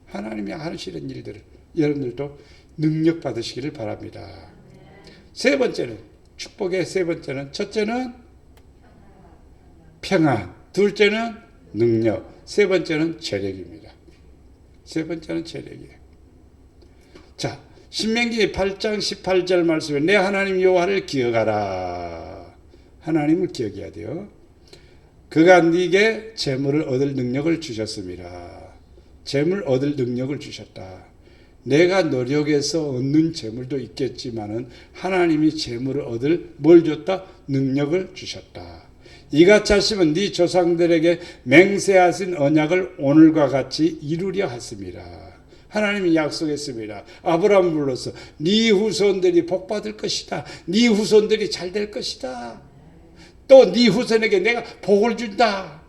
하나님이 하시는 일들을 여러분들도 능력 받으시기를 바랍니다. 세 번째는 축복의 세 번째는 첫째는 평안, 둘째는 능력, 세 번째는 재력입니다. 세 번째는 재력이에요. 자, 신명기 8장 18절 말씀에 내 하나님 여호와를 기억하라. 하나님을 기억해야 돼요. 그가 네게 재물을 얻을 능력을 주셨습니다. 재물 얻을 능력을 주셨다. 내가 노력해서 얻는 재물도 있겠지만은 하나님이 재물을 얻을 뭘 줬다? 능력을 주셨다. 이같이 하시면 네 조상들에게 맹세하신 언약을 오늘과 같이 이루려 하십니다. 하나님이 약속했습니다. 아브라함을 불러서 네 후손들이 복받을 것이다. 네 후손들이 잘 될 것이다. 또 네 후손에게 내가 복을 준다.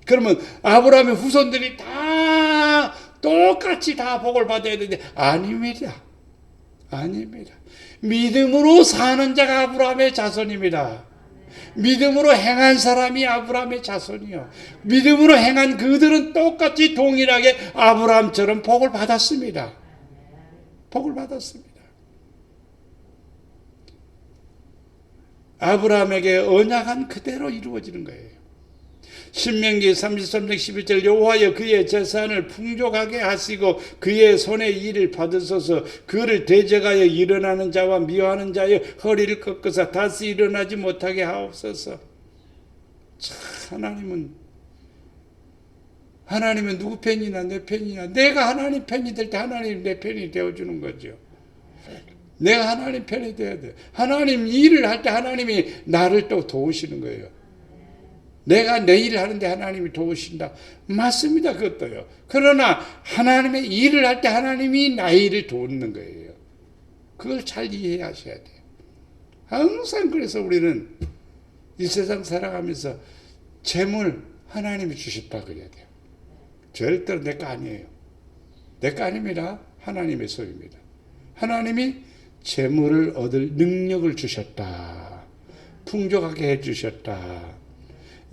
그러면 아브라함의 후손들이 다 똑같이 다 복을 받아야 되는데 아닙니다. 아닙니다. 믿음으로 사는 자가 아브라함의 자손입니다. 믿음으로 행한 사람이 아브라함의 자손이요. 믿음으로 행한 그들은 똑같이 동일하게 아브라함처럼 복을 받았습니다. 복을 받았습니다. 아브라함에게 언약한 그대로 이루어지는 거예요. 신명기 33장 11절 여호와여 그의 재산을 풍족하게 하시고 그의 손의 일을 받으소서. 그를 대적하여 일어나는 자와 미워하는 자의 허리를 꺾으사 다시 일어나지 못하게 하옵소서. 참, 하나님은 누구 편이냐 내 편이냐. 내가 하나님 편이 될 때 하나님 내 편이 되어주는 거죠. 내가 하나님 편이 돼야 돼. 하나님 일을 할 때 하나님이 나를 또 도우시는 거예요. 내가 내 일을 하는데 하나님이 도우신다. 맞습니다. 그것도요. 그러나 하나님의 일을 할 때 하나님이 나의 일을 돕는 거예요. 그걸 잘 이해하셔야 돼요. 항상 그래서 우리는 이 세상 살아가면서 재물 하나님이 주셨다 그래야 돼요. 절대로 내 거 아니에요. 내 거 아닙니다. 하나님의 소유입니다. 하나님이 재물을 얻을 능력을 주셨다. 풍족하게 해주셨다.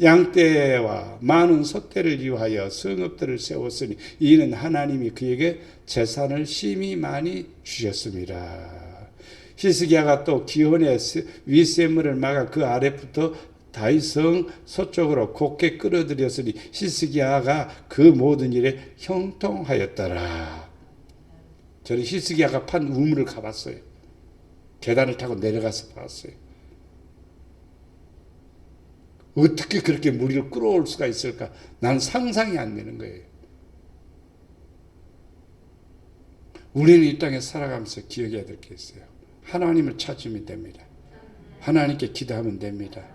양떼와 많은 소떼를 위하여 성읍들을 세웠으니 이는 하나님이 그에게 재산을 심히 많이 주셨습니다. 히스기야가 또 기혼의 윗샘물을 막아 그 아래부터 다윗성 서쪽으로 곧게 끌어들였으니 히스기야가 그 모든 일에 형통하였더라. 저는 히스기야가 판 우물을 가봤어요. 계단을 타고 내려가서 봤어요. 어떻게 그렇게 물을 끌어올 수가 있을까? 난 상상이 안 되는 거예요. 우리는 이 땅에 살아가면서 기억해야 될 게 있어요. 하나님을 찾으면 됩니다. 하나님께 기도하면 됩니다.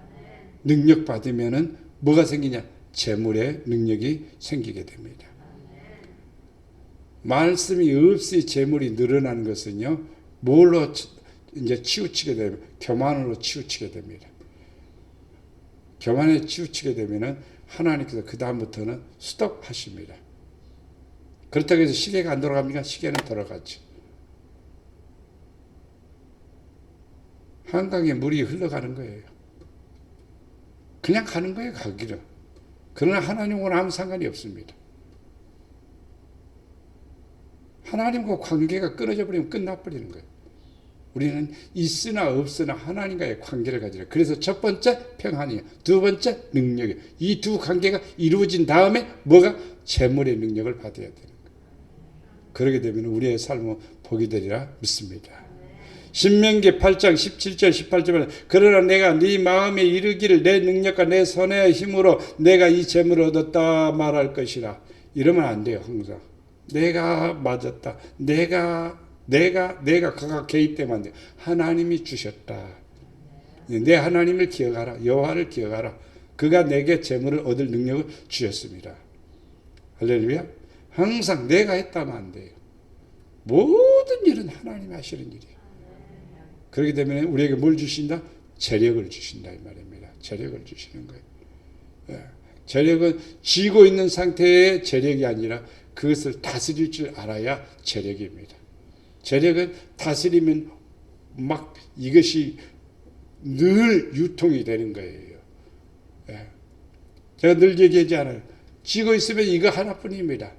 능력 받으면은 뭐가 생기냐? 재물의 능력이 생기게 됩니다. 말씀이 없이 재물이 늘어나는 것은요, 뭘로 이제 치우치게 되면 교만으로 치우치게 됩니다. 교만에 치우치게 되면은 하나님께서 그 다음부터는 스톱하십니다. 그렇다고 해서 시계가 안 돌아갑니까? 시계는 돌아가죠. 한강에 물이 흘러가는 거예요. 그냥 가는 거예요, 가기로. 그러나 하나님과 아무 상관이 없습니다. 하나님과 관계가 끊어져 버리면 끝나버리는 거예요. 우리는 있으나 없으나 하나님과의 관계를 가지라. 그래서 첫 번째 평안이에요. 두 번째 능력이에요. 이 두 관계가 이루어진 다음에 뭐가? 재물의 능력을 받아야 되는 거예요. 그러게 되면 우리의 삶은 복이 되리라 믿습니다. 신명기 8장 17절 18절에 그러나 내가 네 마음에 이르기를 내 능력과 내 손의 힘으로 내가 이 재물을 얻었다 말할 것이라. 이러면 안 돼요. 항상 내가 맞았다. 내가 그가 개입되면 안 돼. 하나님이 주셨다. 내 하나님을 기억하라. 여호와를 기억하라. 그가 내게 재물을 얻을 능력을 주셨습니다. 할렐루야. 항상 내가 했다면 안 돼요. 모든 일은 하나님이 하시는 일이에요. 그렇게 되면 우리에게 뭘 주신다? 재력을 주신다 이 말입니다. 재력을 주시는 거예요. 재력은 쥐고 있는 상태의 재력이 아니라 그것을 다스릴 줄 알아야 재력입니다. 재력은 다스리면 막 이것이 늘 유통이 되는 거예요. 제가 늘 얘기하잖아요. 쥐고 있으면 이거 하나뿐입니다.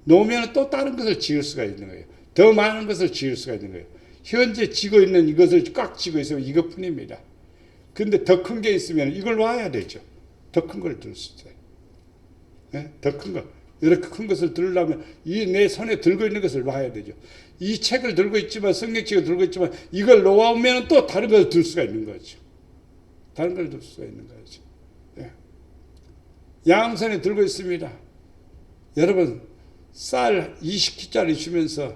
놓으면 또 다른 것을 지을 수가 있는 거예요. 더 많은 것을 지을 수가 있는 거예요. 현재 쥐고 있는 이것을 꽉 쥐고 있으면 이것뿐입니다. 근데 더 큰 게 있으면 이걸 놔야 되죠. 더 큰 걸 들 수 있어요. 더 큰 거. 이렇게 큰 것을 들으려면 이 내 손에 들고 있는 것을 놔야 되죠. 이 책을 들고 있지만 성경책을 들고 있지만 이걸 놓아오면 또 다른 것을 들 수가 있는 거죠. 다른 걸 들 수가 있는 거죠. 양손에 들고 있습니다. 여러분 쌀 20kg짜리 주면서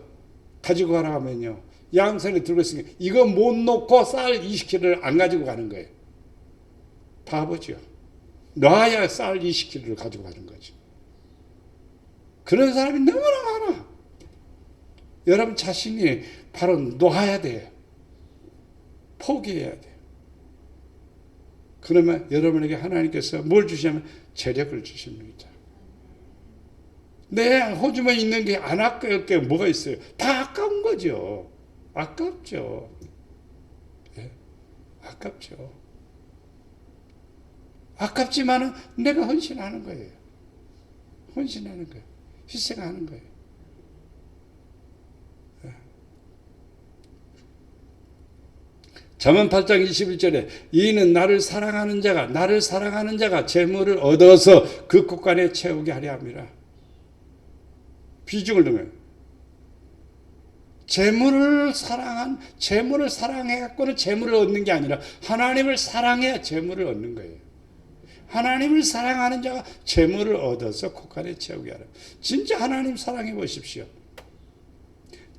가지고 가라 하면요. 양손에 들고 있으니까 이거 못 놓고 쌀 20kg를 안 가지고 가는 거예요. 바보죠. 놔야 쌀 20kg를 가지고 가는 거죠. 그런 사람이 너무나 많아. 여러분 자신이 바로 놓아야 돼요. 포기해야 돼요. 그러면 여러분에게 하나님께서 뭘 주시냐면 재력을 주십니다. 내 호주머니 있는 게 안 아까울 게 뭐가 있어요? 다 아까운 거죠. 아깝죠. 아깝죠. 아깝지만은 내가 헌신하는 거예요. 헌신하는 거예요. 희생하는 거예요. 잠언 8장 21절에 이는 나를 사랑하는 자가 재물을 얻어서 그 곳간에 채우게 하려 함이라. 비중을 두면 재물을 사랑해 갖고는 재물을 얻는 게 아니라 하나님을 사랑해야 재물을 얻는 거예요. 하나님을 사랑하는 자가 재물을 얻어서 곳간에 채우게 하라. 진짜 하나님 사랑해 보십시오.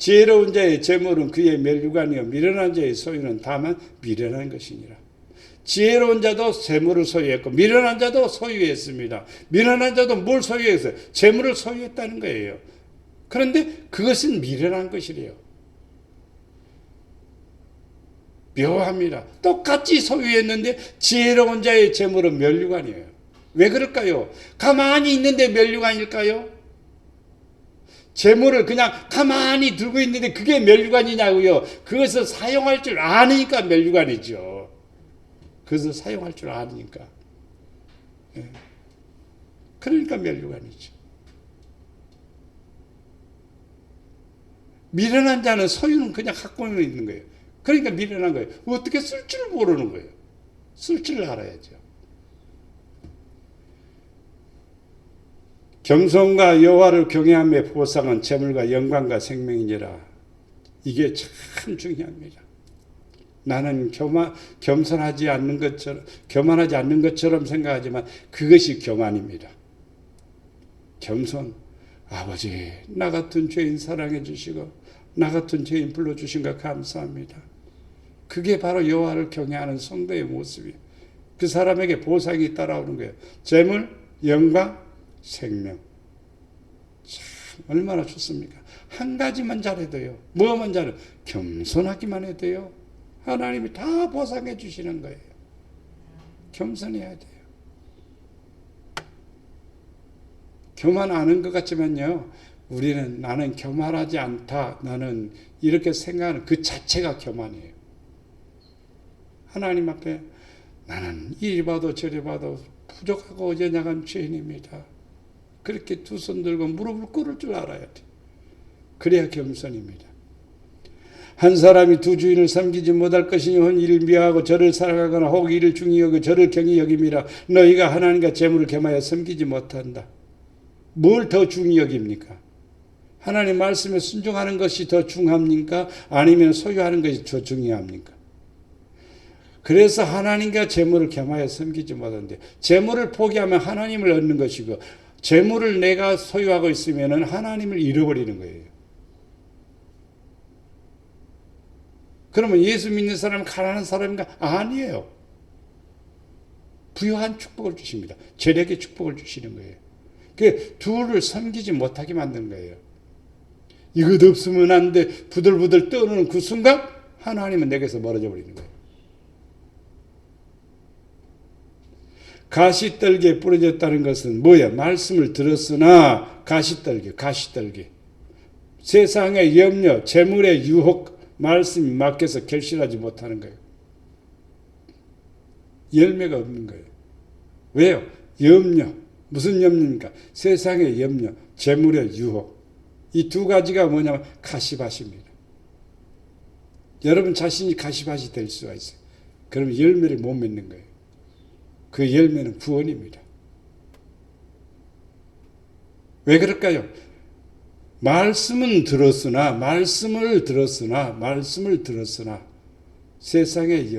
지혜로운 자의 재물은 그의 멸류관이요 미련한 자의 소유는 다만 미련한 것이니라. 지혜로운 자도 재물을 소유했고 미련한 자도 소유했습니다. 미련한 자도 뭘 소유했어요? 재물을 소유했다는 거예요. 그런데 그것은 미련한 것이래요. 묘합니다. 똑같이 소유했는데 지혜로운 자의 재물은 멸류관이에요. 왜 그럴까요? 가만히 있는데 멸류관일까요? 재물을 그냥 가만히 들고 있는데 그게 멸류관이냐고요. 그것을 사용할 줄 아니까 멸류관이죠. 그것을 사용할 줄 아니까. 그러니까 멸류관이죠. 미련한 자는 소유는 그냥 갖고 있는 거예요. 그러니까 미련한 거예요. 어떻게 쓸 줄 모르는 거예요. 쓸 줄 알아야죠. 겸손과 여호와를 경외함의 보상은 재물과 영광과 생명이니라. 이게 참 중요합니다. 나는 겸손하지 않는 것처럼, 교만하지 않는 것처럼 생각하지만 그것이 교만입니다. 겸손. 아버지, 나 같은 죄인 사랑해 주시고 나 같은 죄인 불러주신 것 감사합니다. 그게 바로 여호와를 경외하는 성도의 모습이에요. 그 사람에게 보상이 따라오는 거예요. 재물, 영광, 생명. 참 얼마나 좋습니까? 한 가지만 잘해도요. 뭐만 잘해도 겸손하기만 해도요. 하나님이 다 보상해 주시는 거예요. 겸손해야 돼요. 교만 안 한 것 같지만요. 우리는 나는 교만하지 않다. 나는 이렇게 생각하는 그 자체가 교만이에요. 하나님 앞에 나는 이리 봐도 저리 봐도 부족하고 연약한 죄인입니다. 그렇게 두 손 들고 무릎을 꿇을 줄 알아야 돼. 그래야 겸손입니다. 한 사람이 두 주인을 섬기지 못할 것이니 혹 이를 미워하고 저를 사랑하거나 혹 이를 중히 여기고 저를 경히 여김이라. 너희가 하나님과 재물을 겸하여 섬기지 못한다. 뭘 더 중히 여깁니까? 하나님 말씀에 순종하는 것이 더 중요합니까? 아니면 소유하는 것이 더 중요합니까? 그래서 하나님과 재물을 겸하여 섬기지 못하는데, 재물을 포기하면 하나님을 얻는 것이고 재물을 내가 소유하고 있으면 하나님을 잃어버리는 거예요. 그러면 예수 믿는 사람은 가난한 사람인가? 아니에요. 부유한 축복을 주십니다. 재력의 축복을 주시는 거예요. 그 둘을 섬기지 못하게 만든 거예요. 이것 없으면 안 돼. 부들부들 떠오르는 그 순간 하나님은 내게서 멀어져 버리는 거예요. 가시떨기에 부러졌다는 것은 뭐야? 말씀을 들었으나 가시떨기. 세상의 염려, 재물의 유혹, 말씀이 막혀서 결실하지 못하는 거예요. 열매가 없는 거예요. 왜요? 염려. 무슨 염려입니까? 세상의 염려, 재물의 유혹. 이 두 가지가 뭐냐면 가시밭입니다. 여러분 자신이 가시밭이 될 수가 있어요. 그러면 열매를 못 맺는 거예요. 그 열매는 구원입니다. 왜 그럴까요? 말씀을 들었으나 세상의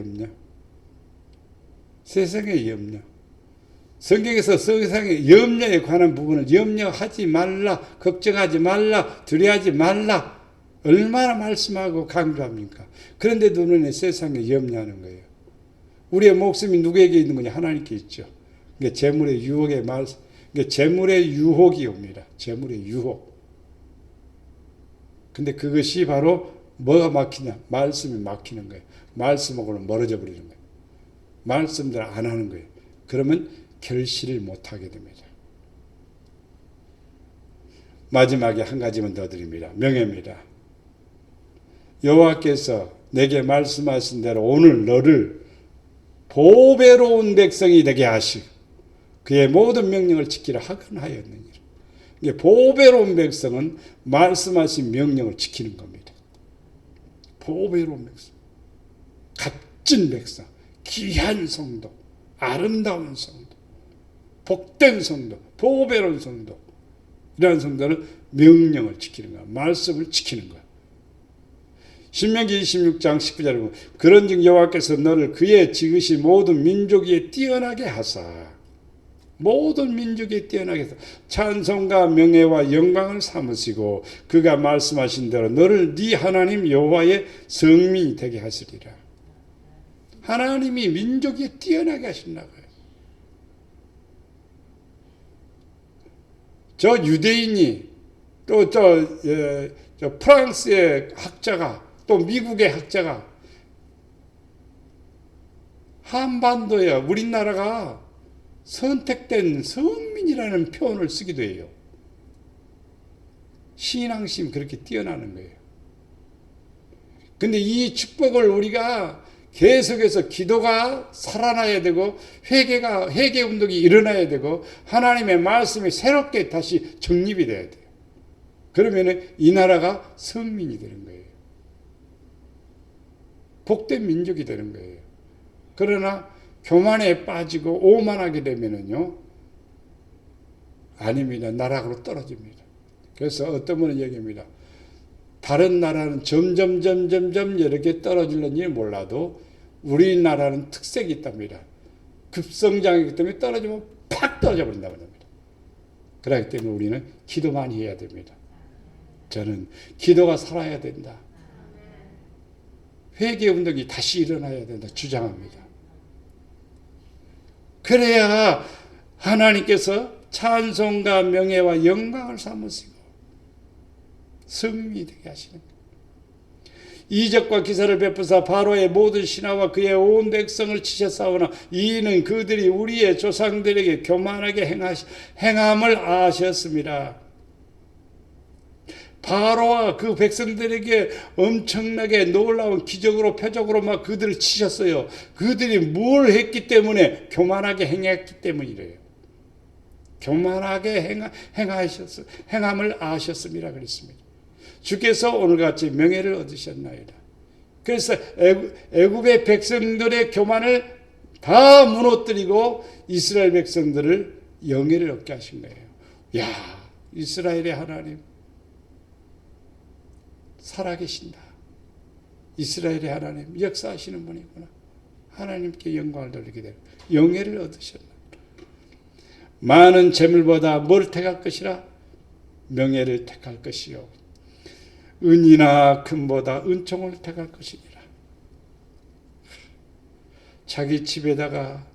염려. 성경에서 세상의 염려에 관한 부분을 염려하지 말라, 걱정하지 말라, 두려워하지 말라 얼마나 말씀하고 강조합니까? 그런데도 우리는 세상에 염려하는 거예요. 우리의 목숨이 누구에게 있는 거냐? 하나님께 있죠. 그러니까 재물의 유혹의 그러니까 재물의 유혹이 옵니다. 재물의 유혹. 근데 그것이 바로 뭐가 막히냐? 말씀이 막히는 거예요. 말씀하고는 멀어져 버리는 거예요. 말씀대로 안 하는 거예요. 그러면 결실을 못하게 됩니다. 마지막에 한 가지만 더 드립니다. 명예입니다. 여호와께서 내게 말씀하신 대로 오늘 너를 보배로운 백성이 되게 하시고 그의 모든 명령을 지키라 하건하였느니라. 이게 보배로운 백성은 말씀하신 명령을 지키는 겁니다. 보배로운 백성, 값진 백성, 귀한 성도, 아름다운 성도, 복된 성도, 보배로운 성도. 이러한 성도는 명령을 지키는 거야. 말씀을 지키는 거야. 신명기 26장 19절에 보면 그런즉 여호와께서 너를 그의 지으신 모든 민족 위에 뛰어나게 하사 모든 민족이 뛰어나게 해서 찬송과 명예와 영광을 삼으시고 그가 말씀하신 대로 너를 네 하나님 여호와의 성민이 되게 하시리라. 하나님이 민족이 뛰어나게 하신다고요. 저 유대인이 또 저 프랑스의 학자가 또 미국의 학자가 한반도에 우리나라가 선택된 성민이라는 표현을 쓰기도 해요. 신앙심 그렇게 뛰어나는 거예요. 근데 이 축복을 우리가 계속해서 기도가 살아나야 되고 회개 운동이 일어나야 되고 하나님의 말씀이 새롭게 다시 정립이 돼야 돼요. 그러면 이 나라가 성민이 되는 거예요. 복된 민족이 되는 거예요. 그러나 교만에 빠지고 오만하게 되면은요, 아닙니다. 나락으로 떨어집니다. 그래서 어떤 분은 얘기합니다. 다른 나라는 점점 이렇게 떨어질는지 몰라도 우리나라는 특색이 있답니다. 급성장이기 때문에 떨어지면 팍 떨어져 버린다고 합니다. 그렇기 때문에 우리는 기도 많이 해야 됩니다. 저는 기도가 살아야 된다. 회개 운동이 다시 일어나야 된다 주장합니다. 그래야 하나님께서 찬송과 명예와 영광을 삼으시고 성민이 되게 하시는 거예요. 이적과 기사를 베푸사 바로의 모든 신하와 그의 온 백성을 치셨사오나 이는 그들이 우리의 조상들에게 교만하게 행함을 아셨습니다. 바로와 그 백성들에게 엄청나게 놀라운 기적으로 표적으로 막 그들을 치셨어요. 그들이 뭘 했기 때문에? 교만하게 행했기 때문이래요. 교만하게 행함을 아셨습니다. 그랬습니다. 주께서 오늘같이 명예를 얻으셨나이다. 그래서 애굽의 백성들의 교만을 다 무너뜨리고 이스라엘 백성들을 영예를 얻게 하신 거예요. 야, 이스라엘의 하나님 살아계신다. 이스라엘의 하나님 역사하시는 분이구나. 하나님께 영광을 돌리게 되고 영예를 얻으셨나. 많은 재물보다 뭘 택할 것이라? 명예를 택할 것이요 은이나 금보다 은총을 택할 것이니라. 자기 집에다가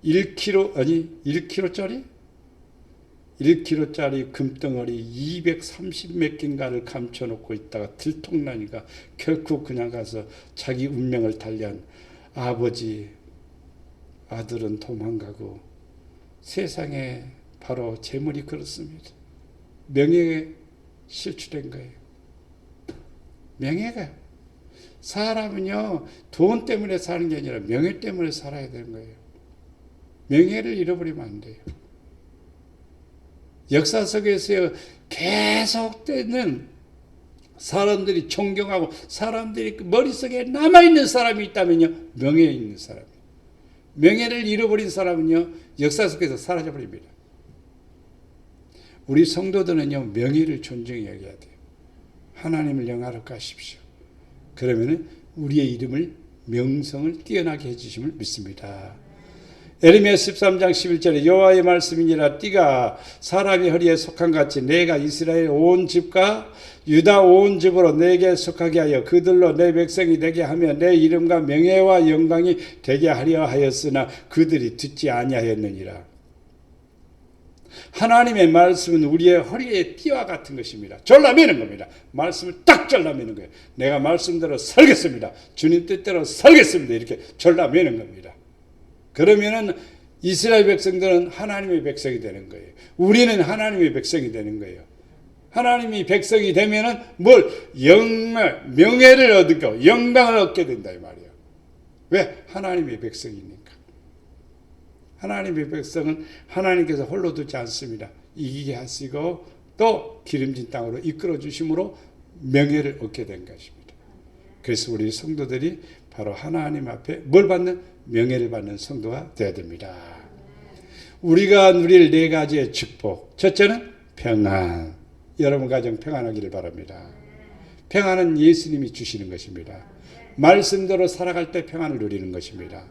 1kg짜리 금덩어리 230몇 개인가를 감춰놓고 있다가 들통나니까 결국 그냥 가서 자기 운명을 달리한 아버지, 아들은 도망가고 세상에 바로 재물이 그렇습니다. 명예에 실추된 거예요. 명예가 사람은요 돈 때문에 사는 게 아니라 명예 때문에 살아야 되는 거예요. 명예를 잃어버리면 안 돼요. 역사 속에서 계속되는 사람들이 존경하고 사람들이 머릿속에 남아있는 사람이 있다면요 명예에 있는 사람이에요. 명예를 잃어버린 사람은요 역사 속에서 사라져버립니다. 우리 성도들은요 명예를 존중해야 돼요. 하나님을 영화롭게 하십시오. 그러면 우리의 이름을 명성을 뛰어나게 해주심을 믿습니다. 에레미야 13장 11절에 여호와의 말씀이니라 띠가 사람의 허리에 속한 같이 내가 이스라엘 온 집과 유다 온 집으로 내게 속하게 하여 그들로 내 백성이 되게 하며 내 이름과 명예와 영광이 되게 하려 하였으나 그들이 듣지 아니하였느니라. 하나님의 말씀은 우리의 허리에 띠와 같은 것입니다. 졸라매는 겁니다. 말씀을 딱 졸라매는 거예요. 내가 말씀대로 살겠습니다. 주님 뜻대로 살겠습니다. 이렇게 졸라매는 겁니다. 그러면은 이스라엘 백성들은 하나님의 백성이 되는 거예요. 우리는 하나님의 백성이 되는 거예요. 하나님이 백성이 되면은 명예를 얻고 영광을 얻게 된다 이 말이에요. 왜? 하나님의 백성이니까. 하나님의 백성은 하나님께서 홀로 두지 않습니다. 이기게 하시고 또 기름진 땅으로 이끌어 주심으로 명예를 얻게 된 것입니다. 그래서 우리 성도들이 바로 하나님 앞에 뭘 받는? 명예를 받는 성도가 되어야 됩니다. 우리가 누릴 네 가지의 축복. 첫째는 평안. 여러분 가정 평안하기를 바랍니다. 평안은 예수님이 주시는 것입니다. 말씀대로 살아갈 때 평안을 누리는 것입니다.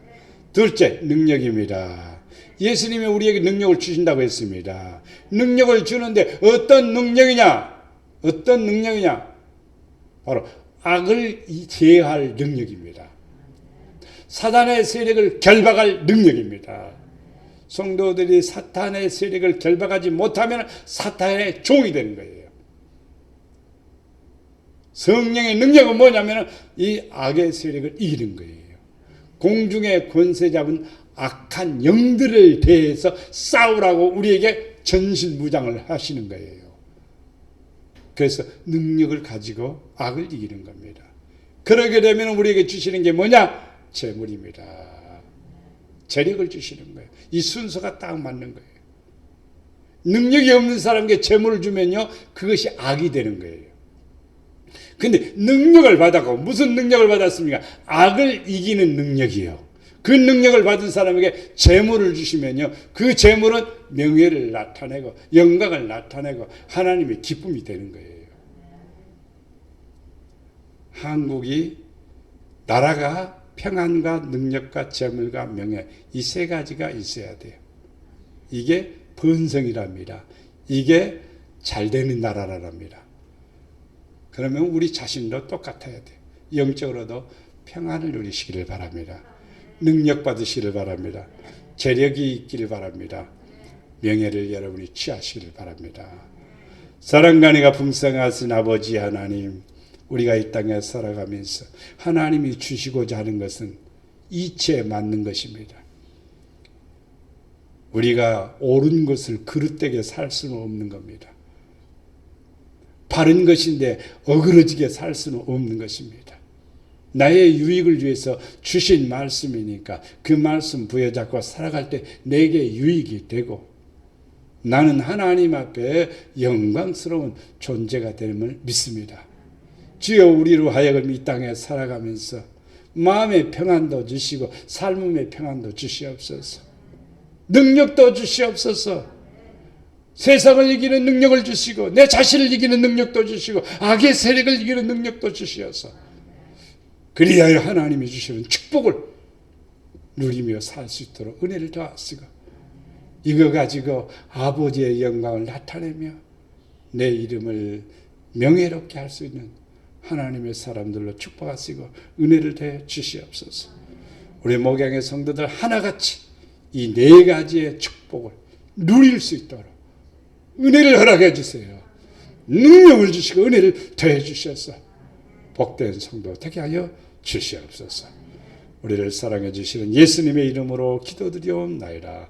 둘째, 능력입니다. 예수님이 우리에게 능력을 주신다고 했습니다. 능력을 주는데 어떤 능력이냐? 어떤 능력이냐? 바로 악을 제어할 능력입니다. 사단의 세력을 결박할 능력입니다. 성도들이 사탄의 세력을 결박하지 못하면 사탄의 종이 되는 거예요. 성령의 능력은 뭐냐면 이 악의 세력을 이기는 거예요. 공중의 권세 잡은 악한 영들을 대해서 싸우라고 우리에게 전신무장을 하시는 거예요. 그래서 능력을 가지고 악을 이기는 겁니다. 그러게 되면 우리에게 주시는 게 뭐냐? 재물입니다. 재력을 주시는 거예요. 이 순서가 딱 맞는 거예요. 능력이 없는 사람에게 재물을 주면요, 그것이 악이 되는 거예요. 근데 능력을 받았고, 무슨 능력을 받았습니까? 악을 이기는 능력이요. 그 능력을 받은 사람에게 재물을 주시면요, 그 재물은 명예를 나타내고 영광을 나타내고 하나님의 기쁨이 되는 거예요. 한국이 나라가 평안과 능력과 재물과 명예, 이 세 가지가 있어야 돼요. 이게 번성이랍니다. 이게 잘 되는 나라랍니다. 그러면 우리 자신도 똑같아야 돼요. 영적으로도 평안을 누리시기를 바랍니다. 능력 받으시기를 바랍니다. 재력이 있기를 바랍니다. 명예를 여러분이 취하시기를 바랍니다. 사랑과 은혜가 풍성하신 아버지 하나님, 우리가 이 땅에 살아가면서 하나님이 주시고자 하는 것은 이치에 맞는 것입니다. 우리가 옳은 것을 그릇되게 살 수는 없는 겁니다. 바른 것인데 어그러지게 살 수는 없는 것입니다. 나의 유익을 위해서 주신 말씀이니까 그 말씀 부여잡고 살아갈 때 내게 유익이 되고 나는 하나님 앞에 영광스러운 존재가 됨을 믿습니다. 주여, 우리로 하여금 이 땅에 살아가면서 마음의 평안도 주시고 삶의 평안도 주시옵소서. 능력도 주시옵소서. 세상을 이기는 능력을 주시고 내 자신을 이기는 능력도 주시고 악의 세력을 이기는 능력도 주시어서 그리하여 하나님이 주시는 축복을 누리며 살 수 있도록 은혜를 더하시고 이거 가지고 아버지의 영광을 나타내며 내 이름을 명예롭게 할 수 있는 하나님의 사람들로 축복하시고 은혜를 더해 주시옵소서. 우리 목양의 성도들 하나같이 이 네 가지의 축복을 누릴 수 있도록 은혜를 허락해 주세요. 능력을 주시고 은혜를 더해 주셔서 복된 성도 되게 하여 주시옵소서. 우리를 사랑해 주시는 예수님의 이름으로 기도드리옵나이다.